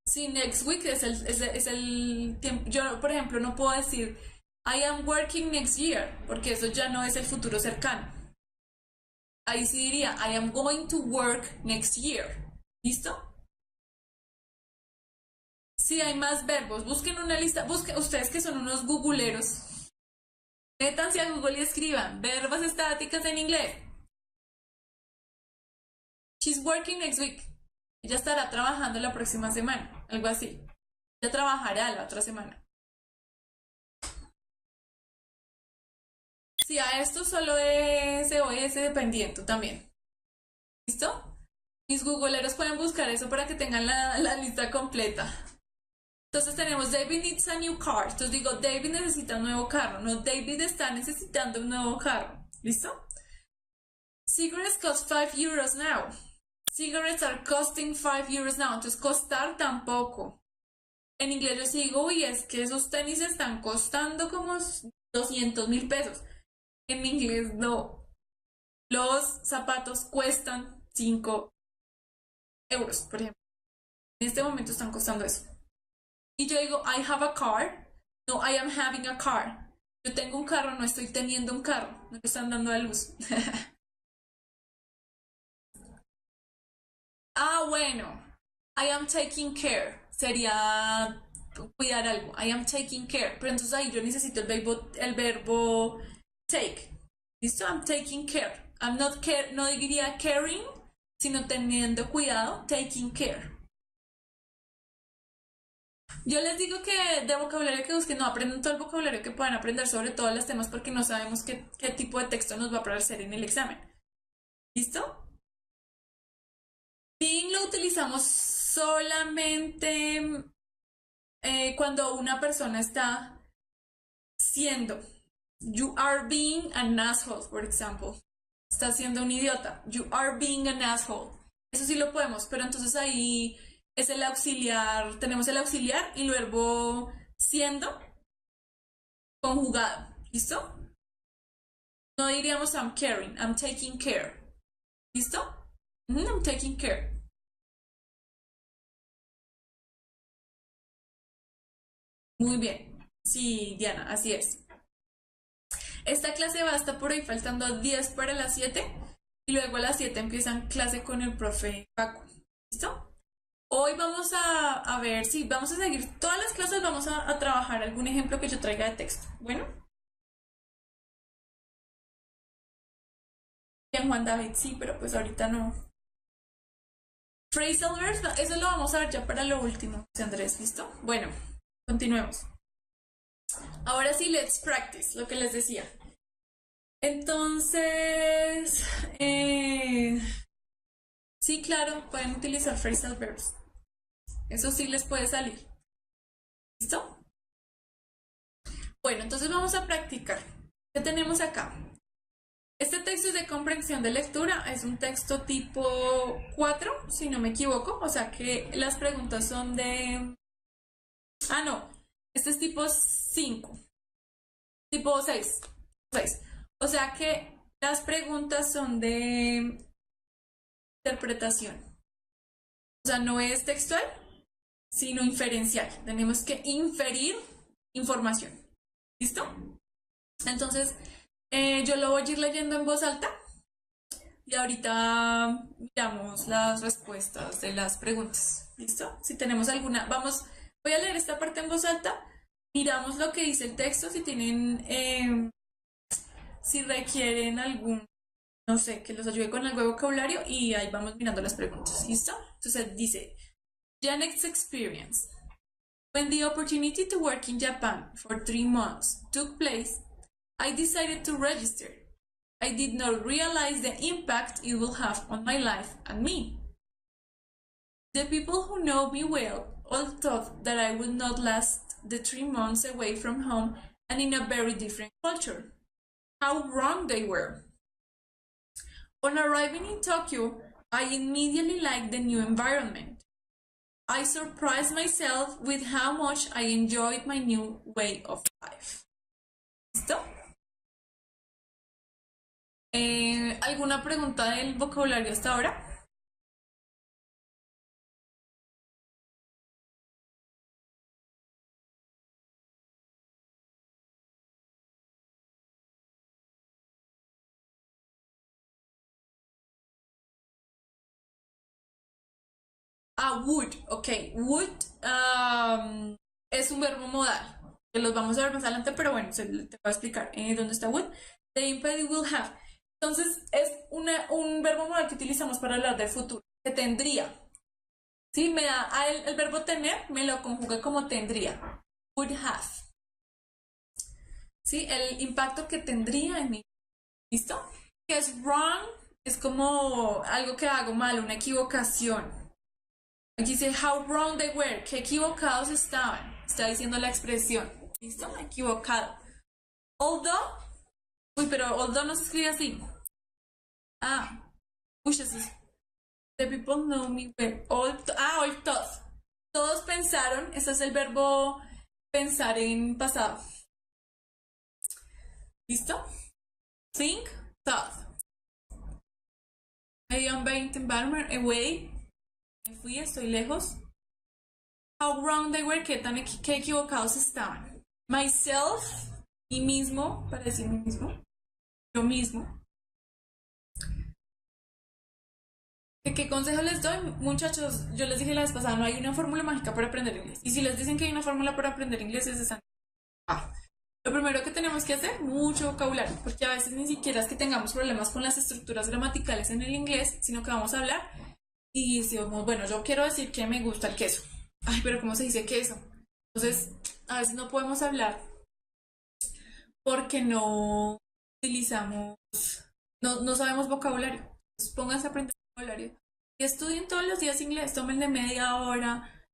Sí, next week es el tiempo. Yo, por ejemplo, no puedo decir I am working next year, porque eso ya no es el futuro cercano. Ahí sí diría I am going to work next year. ¿Listo? Sí, hay más verbos. Busquen una lista. Busquen, ustedes que son unos googleros. Métanse a Google y escriban verbos estáticas en inglés. She's working next week. Ella estará trabajando la próxima semana. Algo así. Ella trabajará la otra semana. Sí, a esto solo es SOS dependiente también. ¿Listo? Mis googleros pueden buscar eso para que tengan la lista completa. Entonces tenemos David needs a new car. Entonces digo, David necesita un nuevo carro. No, David está necesitando un nuevo carro. ¿Listo? Cigarettes cost 5 euros now. Cigarettes are costing 5 euros now. Entonces costar tampoco. En inglés yo sigo, y es que esos tenis están costando como 200.000 pesos. En inglés no. Los zapatos cuestan 5 euros, por ejemplo. En este momento están costando eso. Y yo digo, I have a car. No, I am having a car. Yo tengo un carro, no estoy teniendo un carro. No me están dando a luz. Ah, bueno. I am taking care. Sería cuidar algo. I am taking care. Pero entonces ahí yo necesito el verbo take. ¿Listo? I'm taking care. I'm not care, no diría caring, sino teniendo cuidado, taking care. Yo les digo que de vocabulario que busquen, no aprendan todo el vocabulario que puedan aprender sobre todos los temas porque no sabemos qué tipo de texto nos va a aparecer en el examen. ¿Listo? Being lo utilizamos solamente cuando una persona está siendo. You are being an asshole, por ejemplo. Estás siendo un idiota. You are being an asshole. Eso sí lo podemos, pero entonces ahí es el auxiliar. Tenemos el auxiliar y el verbo siendo conjugado. ¿Listo? No diríamos I'm caring, I'm taking care. ¿Listo? I'm taking care. Muy bien. Sí, Diana, así es. Esta clase va hasta por ahí faltando 10 para las 7 y luego a las 7 empiezan clase con el profe Paco. ¿Listo? Hoy vamos a ver, sí, vamos a seguir todas las clases, vamos a trabajar algún ejemplo que yo traiga de texto. Bueno. Bien, Juan David, sí, pero pues ahorita no. Phrasal verbs, eso lo vamos a ver ya para lo último, Andrés, ¿listo? Bueno, continuemos. Ahora sí, let's practice, lo que les decía. Entonces, sí, claro, pueden utilizar phrasal verbs. Eso sí les puede salir. ¿Listo? Bueno, entonces vamos a practicar. ¿Qué tenemos acá? Este texto es de comprensión de lectura, es un texto tipo 4, si no me equivoco, o sea que las preguntas son de... Ah, no, este es tipo 5, tipo 6. O sea que las preguntas son de interpretación. O sea, no es textual, sino inferencial. Tenemos que inferir información. ¿Listo? Entonces, yo lo voy a ir leyendo en voz alta y ahorita miramos las respuestas de las preguntas. ¿Listo? Si tenemos alguna, voy a leer esta parte en voz alta, miramos lo que dice el texto, si tienen, si requieren algún, no sé, que los ayude con algo de vocabulario y ahí vamos mirando las preguntas. ¿Listo? Entonces dice, Janet's experience. When the opportunity to work in Japan for 3 months took place, I decided to register. I did not realize the impact it will have on my life and me. The people who know me well all thought that I would not last the 3 months away from home and in a very different culture. How wrong they were. On arriving in Tokyo, I immediately liked the new environment. I surprised myself with how much I enjoyed my new way of life. ¿Listo? ¿Alguna pregunta del vocabulario hasta ahora? Would, ok. Would es un verbo modal. Que los vamos a ver más adelante, pero bueno, te voy a explicar dónde está would. The impaired will have. Entonces, es un verbo modal que utilizamos para hablar del futuro, que tendría. ¿Sí? Me da el verbo tener, me lo conjuga como tendría. Would have. ¿Sí? El impacto que tendría en mí. ¿Listo? Que es wrong, es como algo que hago mal, una equivocación. Aquí dice how wrong they were, que equivocados estaban. Está diciendo la expresión. ¿Listo? Equivocado. Although. Uy, pero although no se escribe así. Uy, eso es. The people know me well. All thought. Todos pensaron. Ese es el verbo pensar en pasado. ¿Listo? Think, thought. I am 20 environment away. Me fui, estoy lejos. How wrong they were, qué equivocados estaban. Myself, mí mismo, para decir mí mismo. Yo mismo. ¿Qué consejo les doy? Muchachos, yo les dije la vez pasada, no hay una fórmula mágica para aprender inglés. Y si les dicen que hay una fórmula para aprender inglés, es esa. Lo primero que tenemos que hacer, mucho vocabulario, porque a veces ni siquiera es que tengamos problemas con las estructuras gramaticales en el inglés, sino que vamos a hablar y decimos, bueno, yo quiero decir que me gusta el queso. Ay, pero ¿cómo se dice queso? Entonces, a veces no podemos hablar porque no utilizamos, no sabemos vocabulario. Entonces, pónganse a aprender vocabulario. Y estudien todos los días inglés, tomen de media hora,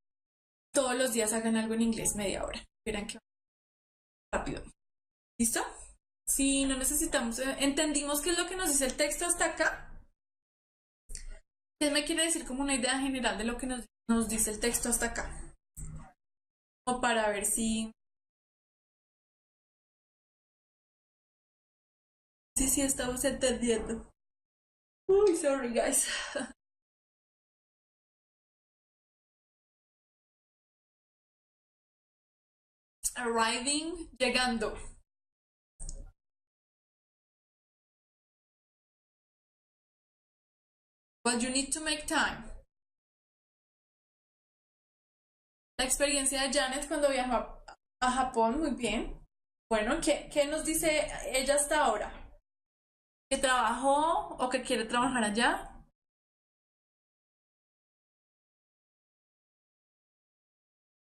todos los días hagan algo en inglés, media hora. Verán que rápido. ¿Listo? Si no necesitamos, entendimos qué es lo que nos dice el texto hasta acá. ¿Qué me quiere decir como una idea general de lo que nos dice el texto hasta acá? O para ver si... Sí, estamos entendiendo. Uy, sorry, guys. Arriving, llegando. But you need to make time. La experiencia de Janet cuando viajó a Japón, muy bien. Bueno, ¿qué nos dice ella hasta ahora? ¿Que trabajó o que quiere trabajar allá?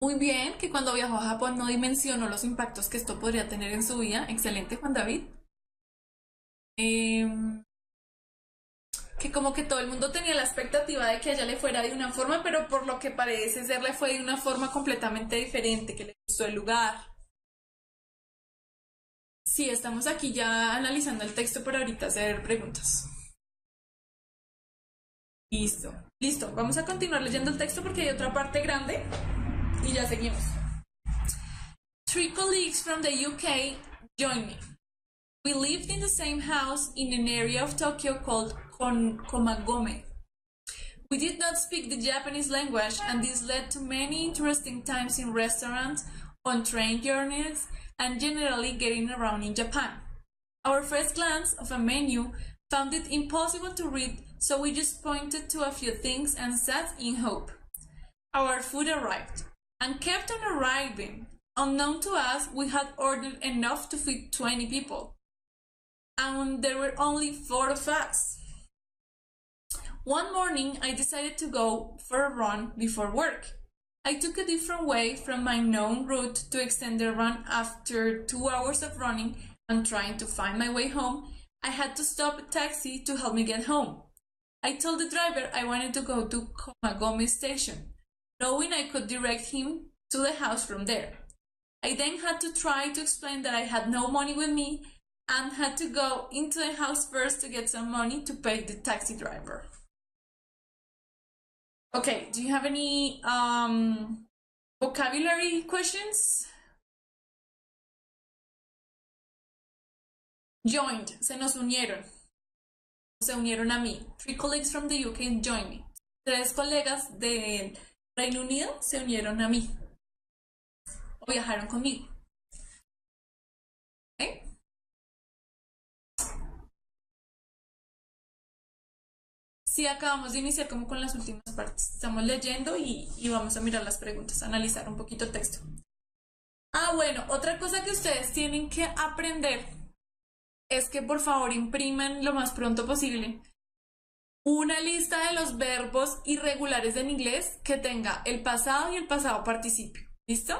Muy bien, que cuando viajó a Japón no dimensionó los impactos que esto podría tener en su vida. Excelente, Juan David. Que como que todo el mundo tenía la expectativa de que a ella le fuera de una forma, pero por lo que parece ser le fue de una forma completamente diferente, que le gustó el lugar. Sí, estamos aquí ya analizando el texto para ahorita hacer preguntas. Listo, listo. Vamos a continuar leyendo el texto porque hay otra parte grande y ya seguimos. 3 colleagues from the UK joined me. We lived in the same house in an area of Tokyo called Komagome. We did not speak the Japanese language, and this led to many interesting times in restaurants, on train journeys, and generally getting around in Japan. Our first glance of a menu found it impossible to read, so we just pointed to a few things and sat in hope. Our food arrived, and kept on arriving. Unknown to us, we had ordered enough to feed 20 people. And there were only 4 of us. One morning, I decided to go for a run before work. I took a different way from my known route to extend the run. After 2 hours of running and trying to find my way home, I had to stop a taxi to help me get home. I told the driver I wanted to go to Komagome station, knowing I could direct him to the house from there. I then had to try to explain that I had no money with me and had to go into the house first to get some money to pay the taxi driver. Okay, do you have any vocabulary questions? Joined, se nos unieron. Se unieron a mí. 3 colleagues from the UK joined me. 3 colegas del Reino Unido se unieron a mí. O viajaron conmigo. ¿Okay? Sí, acabamos de iniciar como con las últimas partes. Estamos leyendo y vamos a mirar las preguntas, analizar un poquito el texto. Ah, bueno, otra cosa que ustedes tienen que aprender es que por favor impriman lo más pronto posible una lista de los verbos irregulares en inglés que tenga el pasado y el pasado participio. ¿Listo?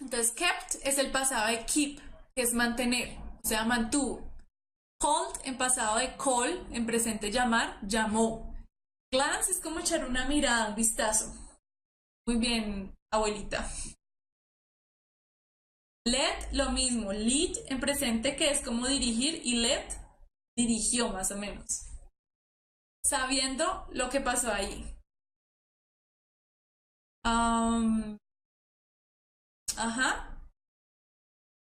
Entonces, kept es el pasado de keep, que es mantener, o sea, mantuvo. Called en pasado de call, en presente llamar, llamó. Glance es como echar una mirada, un vistazo. Muy bien, abuelita. Led, lo mismo. Lead en presente, que es como dirigir, y led, dirigió más o menos. Sabiendo lo que pasó ahí. Ajá.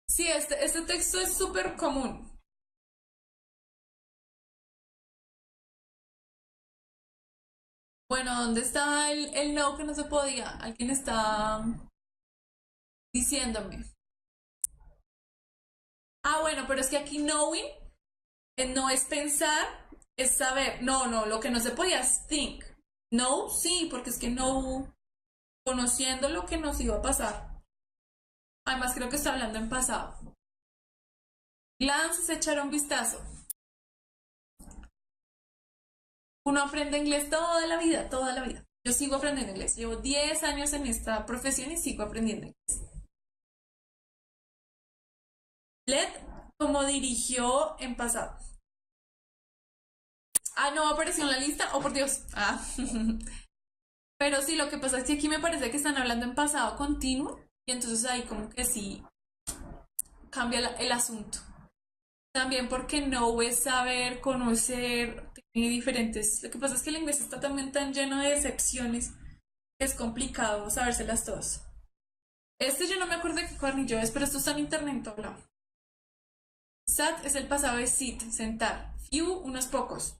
Sí, este texto es súper común. Bueno, ¿dónde está el no que no se podía? Alguien está diciéndome. Ah, bueno, pero es que aquí knowing no es pensar, es saber. No, lo que no se podía es think. No, sí, porque es que no, conociendo lo que nos iba a pasar. Además, creo que está hablando en pasado. Glance es echar un vistazo. Uno aprende inglés toda la vida, toda la vida. Yo sigo aprendiendo inglés. Llevo 10 años en esta profesión y sigo aprendiendo inglés. Led, como dirigió en pasado. Ah, no apareció en la lista. Oh, por Dios. Ah. Pero sí, lo que pasa es que aquí me parece que están hablando en pasado continuo. Y entonces ahí como que sí cambia el asunto. También porque no es saber, conocer, tiene diferentes. Lo que pasa es que el inglés está también tan lleno de excepciones que es complicado sabérselas todas. Este yo no me acuerdo de qué cuadernillo es, pero esto está en internet hablado. Sat es el pasado de sit, sentar. Few, unos pocos.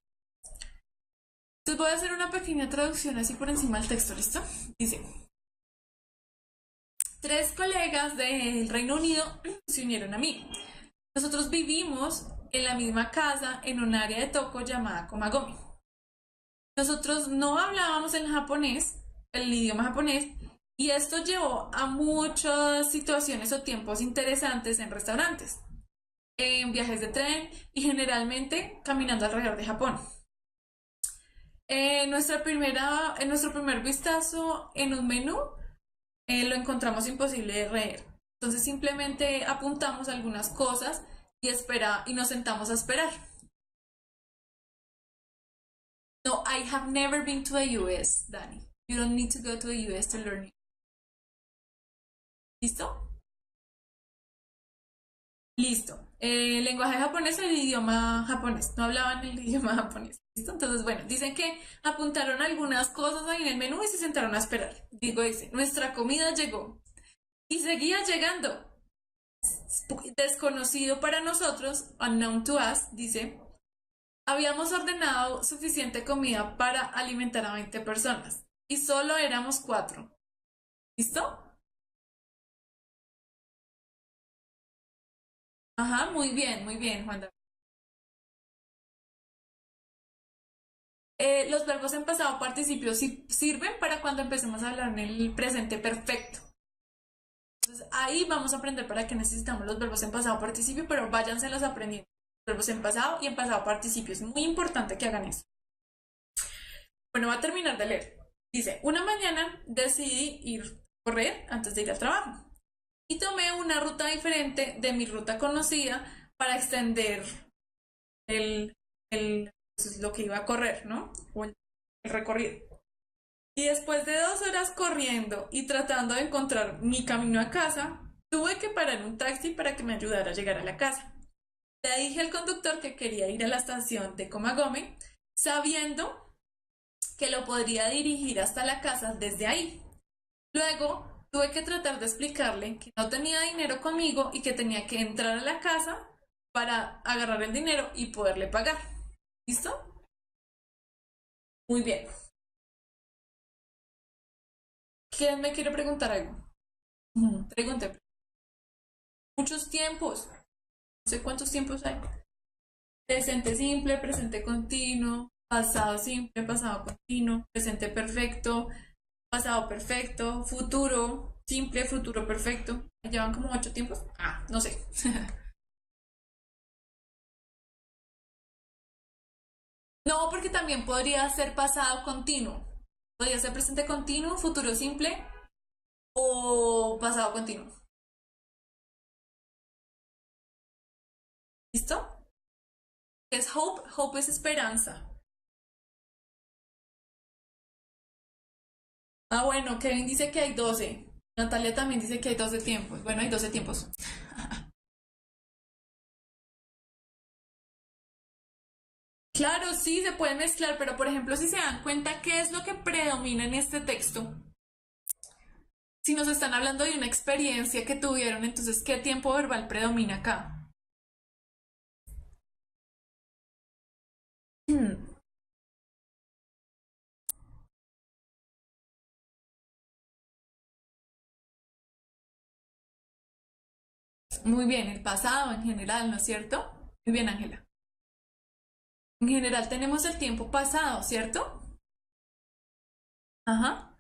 Entonces voy a hacer una pequeña traducción así por encima del texto, ¿listo? Dice: 3 colegas del Reino Unido se unieron a mí. Nosotros vivimos en la misma casa en un área de Tokio llamada Komagomi. Nosotros no hablábamos el japonés, el idioma japonés, y esto llevó a muchas situaciones o tiempos interesantes en restaurantes, en viajes de tren y generalmente caminando alrededor de Japón. En nuestro primer vistazo en un menú lo encontramos imposible de leer. Entonces simplemente apuntamos algunas cosas y nos sentamos a esperar. No, I have never been to the US, Dani. You don't need to go to the US to learn. ¿Listo? Listo. El lenguaje japonés, el idioma japonés. No hablaban el idioma japonés. ¿Listo? Entonces, bueno, dicen que apuntaron algunas cosas ahí en el menú y se sentaron a esperar. Dice, nuestra comida llegó. Y seguía llegando. Desconocido para nosotros, unknown to us, dice, habíamos ordenado suficiente comida para alimentar a 20 personas y solo éramos 4. ¿Listo? Ajá, muy bien, Juan David. Los verbos en pasado participio sirven para cuando empecemos a hablar en el presente perfecto. Entonces ahí vamos a aprender para qué necesitamos los verbos en pasado participio, pero váyanselos aprendiendo. Verbos en pasado y en pasado participio. Es muy importante que hagan eso. Bueno, voy a terminar de leer. Dice, una mañana decidí ir a correr antes de ir al trabajo y tomé una ruta diferente de mi ruta conocida para extender pues, lo que iba a correr, ¿no? O el recorrido. Y después de 2 horas corriendo y tratando de encontrar mi camino a casa, tuve que parar un taxi para que me ayudara a llegar a la casa. Le dije al conductor que quería ir a la estación de Komagome, sabiendo que lo podría dirigir hasta la casa desde ahí. Luego tuve que tratar de explicarle que no tenía dinero conmigo y que tenía que entrar a la casa para agarrar el dinero y poderle pagar. ¿Listo? Muy bien. ¿Quién me quiere preguntar algo? Pregunte. Muchos tiempos. No sé cuántos tiempos hay. Presente simple, presente continuo, pasado simple, pasado continuo, presente perfecto, pasado perfecto, futuro simple, futuro perfecto. ¿Llevan como 8 tiempos? Ah, no sé. No, porque también podría ser pasado continuo. Podría ser presente continuo, futuro simple o pasado continuo. ¿Listo? Es hope, hope es esperanza. Ah, bueno, Kevin dice que hay 12. Natalia también dice que hay 12 tiempos. Bueno, hay 12 tiempos. Claro, sí, se puede mezclar, pero por ejemplo, si se dan cuenta, ¿qué es lo que predomina en este texto? Si nos están hablando de una experiencia que tuvieron, entonces, ¿qué tiempo verbal predomina acá? Muy bien, el pasado en general, ¿no es cierto? Muy bien, Ángela. En general tenemos el tiempo pasado, ¿cierto? Ajá.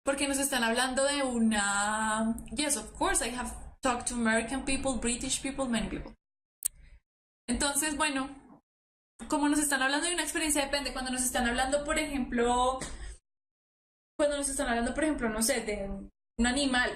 Porque nos están hablando de una... Yes, of course, I have talked to American people, British people, many people. Entonces, bueno, como nos están hablando de una experiencia, depende. Cuando nos están hablando, por ejemplo, no sé, de un animal.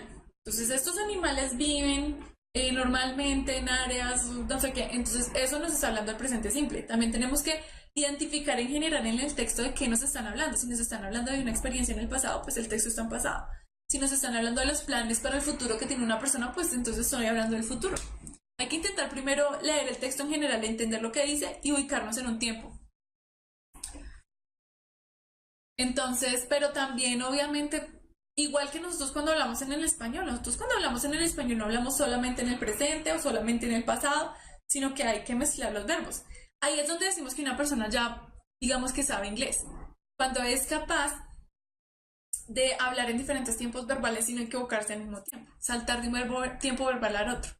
Entonces, estos animales viven normalmente en áreas, no sé qué. Entonces, eso nos está hablando del presente simple. También tenemos que identificar en general en el texto de qué nos están hablando. Si nos están hablando de una experiencia en el pasado, pues el texto está en pasado. Si nos están hablando de los planes para el futuro que tiene una persona, pues entonces estoy hablando del futuro. Hay que intentar primero leer el texto en general, entender lo que dice y ubicarnos en un tiempo. Entonces, pero también obviamente, igual que nosotros cuando hablamos en el español, nosotros cuando hablamos en el español no hablamos solamente en el presente o solamente en el pasado, sino que hay que mezclar los verbos. Ahí es donde decimos que una persona ya, digamos que sabe inglés, cuando es capaz de hablar en diferentes tiempos verbales sin equivocarse al mismo tiempo, saltar de un tiempo verbal al otro.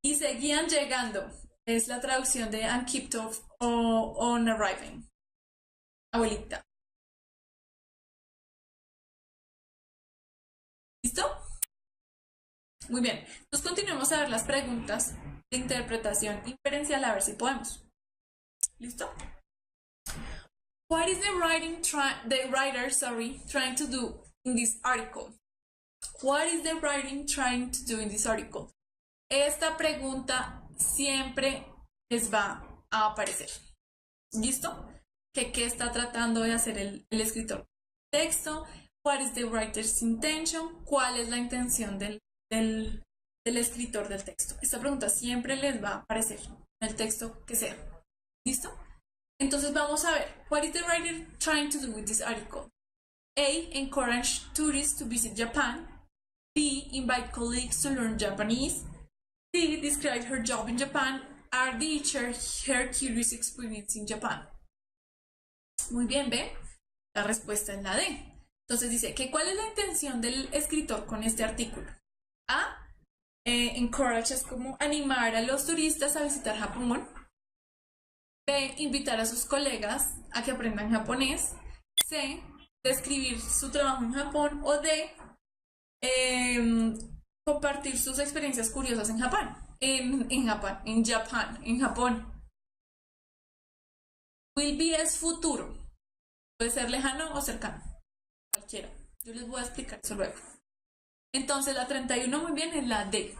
Y seguían llegando, es la traducción de and kept off o on arriving. Abuelita. ¿Listo? Muy bien. Entonces continuemos a ver las preguntas de interpretación inferencial a ver si podemos. ¿Listo? What is the writer trying to do in this article? What is the writing trying to do in this article? Esta pregunta siempre les va a aparecer. ¿Listo? ¿Qué está tratando de hacer el escritor? Texto. What is the writer's intention? ¿Cuál es la intención del escritor del texto? Esta pregunta siempre les va a aparecer en el texto que sea. ¿Listo? Entonces vamos a ver. What is the writer trying to do with this article? A. Encourage tourists to visit Japan. B. Invite colleagues to learn Japanese. C. Describe her job in Japan. R. D. Share her curious experience in Japan. Muy bien, ¿ven? La respuesta es la D. Entonces dice que ¿cuál es la intención del escritor con este artículo? A. Encourage es como animar a los turistas a visitar Japón. B. Invitar a sus colegas a que aprendan japonés. C. Describir su trabajo en Japón. O D. Compartir sus experiencias curiosas en Japón. En Japón. Will be es futuro. Puede ser lejano o cercano. Cualquiera. Yo les voy a explicar eso luego. Entonces la 31 muy bien es la D.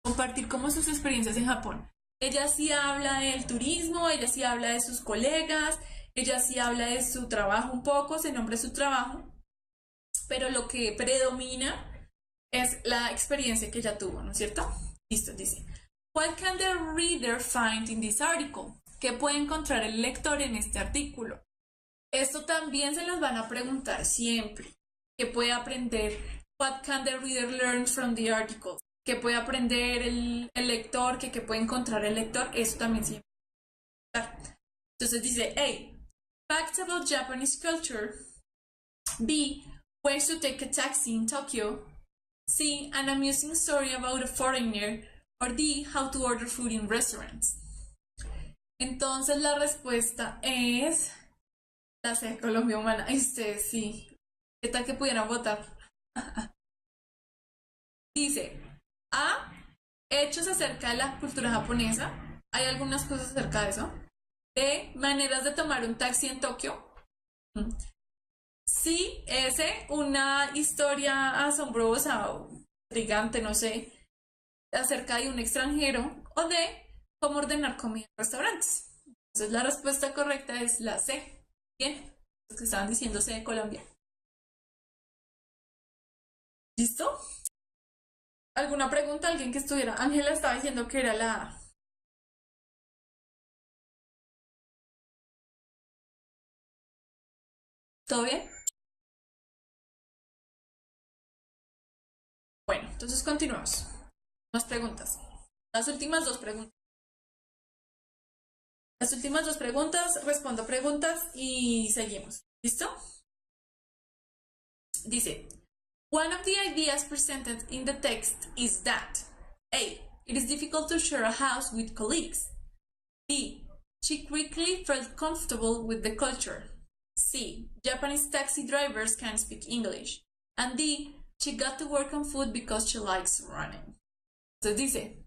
Compartir como sus experiencias en Japón. Ella sí habla del turismo, ella sí habla de sus colegas, ella sí habla de su trabajo un poco, se nombra su trabajo, pero lo que predomina es la experiencia que ella tuvo, ¿no es cierto? Listo, dice. What can the reader find in this article? ¿Qué puede encontrar el lector en este artículo? Esto también se los van a preguntar siempre. ¿Qué puede aprender? What can the reader learn from the article? ¿Qué puede aprender el lector? ¿Qué puede encontrar el lector? Eso también siempre. Entonces dice A. Facts about Japanese culture. B. Ways to take a taxi in Tokyo. C. An amusing story about a foreigner. Or D. How to order food in restaurants. Entonces la respuesta es la C, Colombia Humana. Ustedes sí. ¿Qué tal que pudieran votar? Dice A. Hechos acerca de la cultura japonesa. Hay algunas cosas acerca de eso. B. Maneras de tomar un taxi en Tokio. Sí, S. Una historia asombrosa o intrigante, no sé, acerca de un extranjero. O D. Cómo ordenar comida en restaurantes. Entonces la respuesta correcta es la C. Bien, los que estaban diciendo C de Colombia. ¿Listo? ¿Alguna pregunta? ¿Alguien que estuviera? Ángela estaba diciendo que era la A. ¿Todo bien? Bueno, entonces continuamos. Más preguntas. Las últimas dos preguntas. Las últimas dos preguntas, respondo preguntas y seguimos. ¿Listo? Dice, one of the ideas presented in the text is that A. It is difficult to share a house with colleagues. B. She quickly felt comfortable with the culture. C. Japanese taxi drivers can speak English. And D. She got to work on food because she likes running. Entonces dice,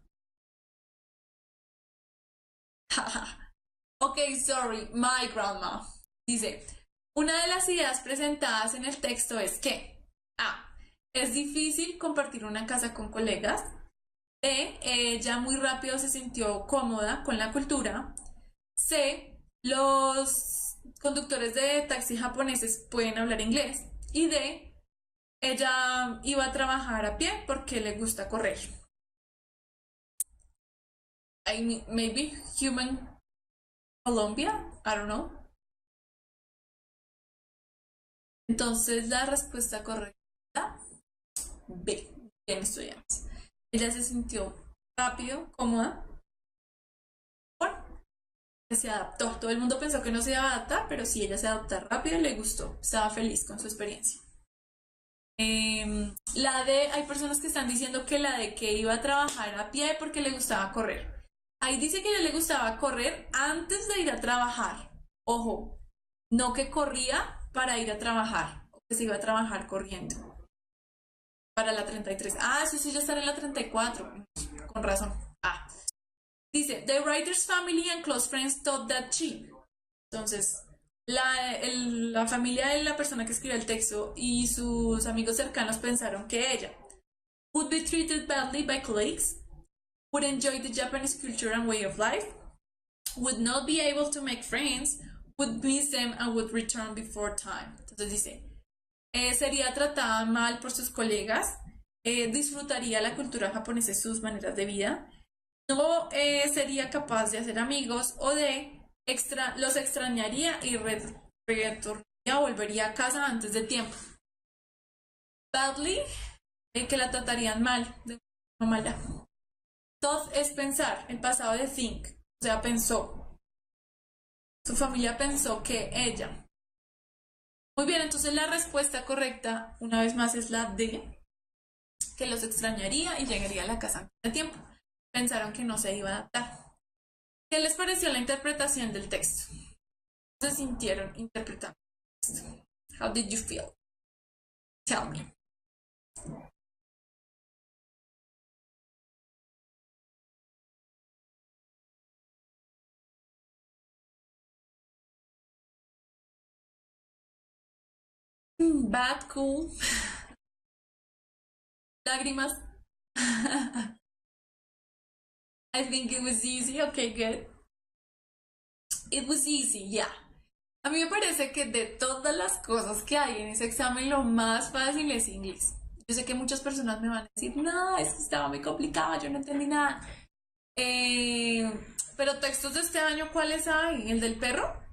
ok, sorry, my grandma. Dice, una de las ideas presentadas en el texto es que A. Es difícil compartir una casa con colegas. B. Ella muy rápido se sintió cómoda con la cultura. C. Los conductores de taxi japoneses pueden hablar inglés. Y D. Ella iba a trabajar a pie porque le gusta correr. Maybe human Colombia, I don't know. Entonces la respuesta correcta B. Bien, estudiantes. Ella se sintió rápido, cómoda. Bueno, que se adaptó. Todo el mundo pensó que no se iba a adaptar, pero sí, ella se adaptó rápido y le gustó. Estaba feliz con su experiencia. La D, hay personas que están diciendo que la de que iba a trabajar a pie porque le gustaba correr. Ahí dice que a ella le gustaba correr antes de ir a trabajar. Ojo, no que corría para ir a trabajar, o que se iba a trabajar corriendo. Para la 33. Ah, eso sí, ya estará en la 34. Con razón. Ah. Dice, the writer's family and close friends thought that she. Entonces, la familia de la persona que escribió el texto y sus amigos cercanos pensaron que ella would be treated badly by colleagues, would enjoy the Japanese culture and way of life, would not be able to make friends, would miss them and would return before time. Entonces dice, sería tratada mal por sus colegas, disfrutaría la cultura japonesa y sus maneras de vida, no sería capaz de hacer amigos o de los extrañaría y retornaría o volvería a casa antes de tiempo. Badly, que la tratarían mal, de forma mala. Thought es pensar, el pasado de think, o sea, pensó. Su familia pensó que ella. Muy bien, entonces la respuesta correcta, una vez más, es la D, que los extrañaría y llegaría a la casa antes de tiempo. Pensaron que no se iba a adaptar. ¿Qué les pareció la interpretación del texto? ¿Cómo se sintieron interpretando el texto? How did you feel? Tell me. Bad, cool. Lágrimas. I think it was easy. Okay, good. It was easy, yeah. A mí me parece que de todas las cosas que hay en ese examen, lo más fácil es inglés. Yo sé que muchas personas me van a decir, no, es que estaba muy complicado, yo no entendí nada. Eh, pero textos de este año, ¿cuáles hay? ¿El del perro?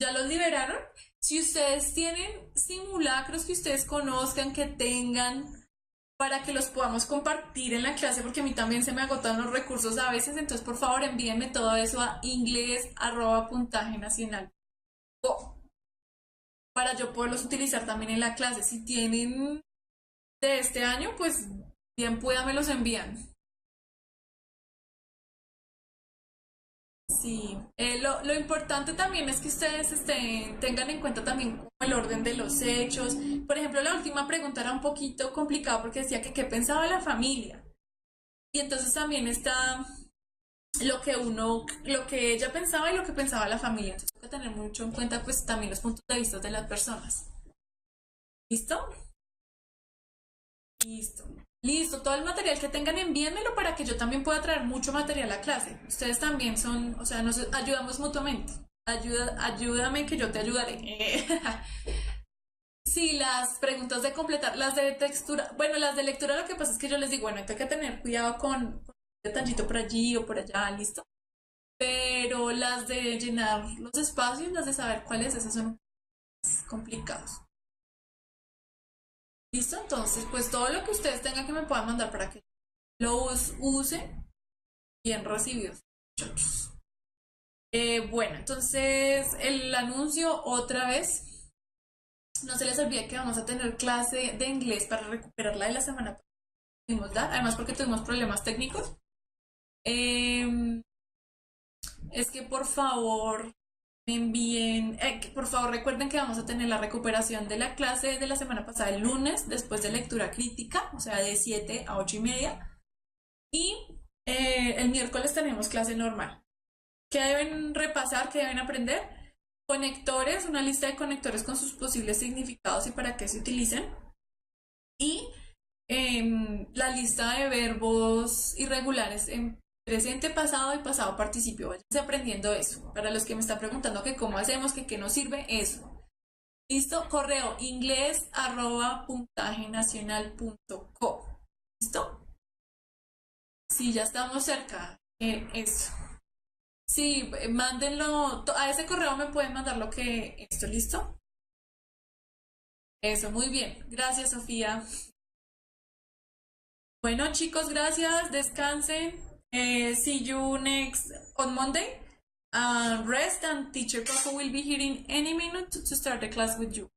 ¿Ya los liberaron? Si ustedes tienen simulacros que ustedes conozcan, que tengan, para que los podamos compartir en la clase, porque a mí también se me agotan los recursos a veces, entonces por favor envíenme todo eso a inglés@puntajenacional para yo poderlos utilizar también en la clase. Si tienen de este año, pues bien pueda me los envían. Sí, lo importante también es que ustedes tengan en cuenta también como el orden de los hechos. Por ejemplo, la última pregunta era un poquito complicada porque decía que qué pensaba la familia. Y entonces también está lo que ella pensaba y lo que pensaba la familia. Entonces hay que tener mucho en cuenta pues también los puntos de vista de las personas. ¿Listo? Listo. Listo, todo el material que tengan envíenmelo para que yo también pueda traer mucho material a clase. Ustedes también son, o sea, nos ayudamos mutuamente. Ayúdame que yo te ayudaré. Sí, las preguntas de completar, las de textura, bueno, las de lectura lo que pasa es que yo les digo, bueno, hay que tener cuidado con un detallito por allí o por allá, listo. Pero las de llenar los espacios, las de saber cuáles, esas son más complicados. ¿Listo? Entonces, pues todo lo que ustedes tengan que me puedan mandar para que los use, bien recibidos, muchachos. Bueno, entonces el anuncio otra vez. No se les olvide que vamos a tener clase de inglés para recuperarla de la semana pasada que pudimos dar, además porque tuvimos problemas técnicos. Eh, es que por favor me envíen, que por favor recuerden que vamos a tener la recuperación de la clase de la semana pasada el lunes, después de lectura crítica, o sea, de 7 a 8:30. Y el miércoles tenemos clase normal. ¿Qué deben repasar? ¿Qué deben aprender? Conectores, una lista de conectores con sus posibles significados y para qué se utilizan. Y la lista de verbos irregulares en presente, pasado y pasado participio. Váyanse aprendiendo eso. Para los que me están preguntando que cómo hacemos, que qué nos sirve, eso. ¿Listo? Correo inglés@puntajenacional.co. ¿Listo? Sí, ya estamos cerca. Eso. Sí, mándenlo. A ese correo me pueden mandar lo que esto, ¿listo? Eso, muy bien. Gracias, Sofía. Bueno, chicos, gracias. Descansen. See you next on Monday. Rest and teacher Coco will be here in any minute to start the class with you.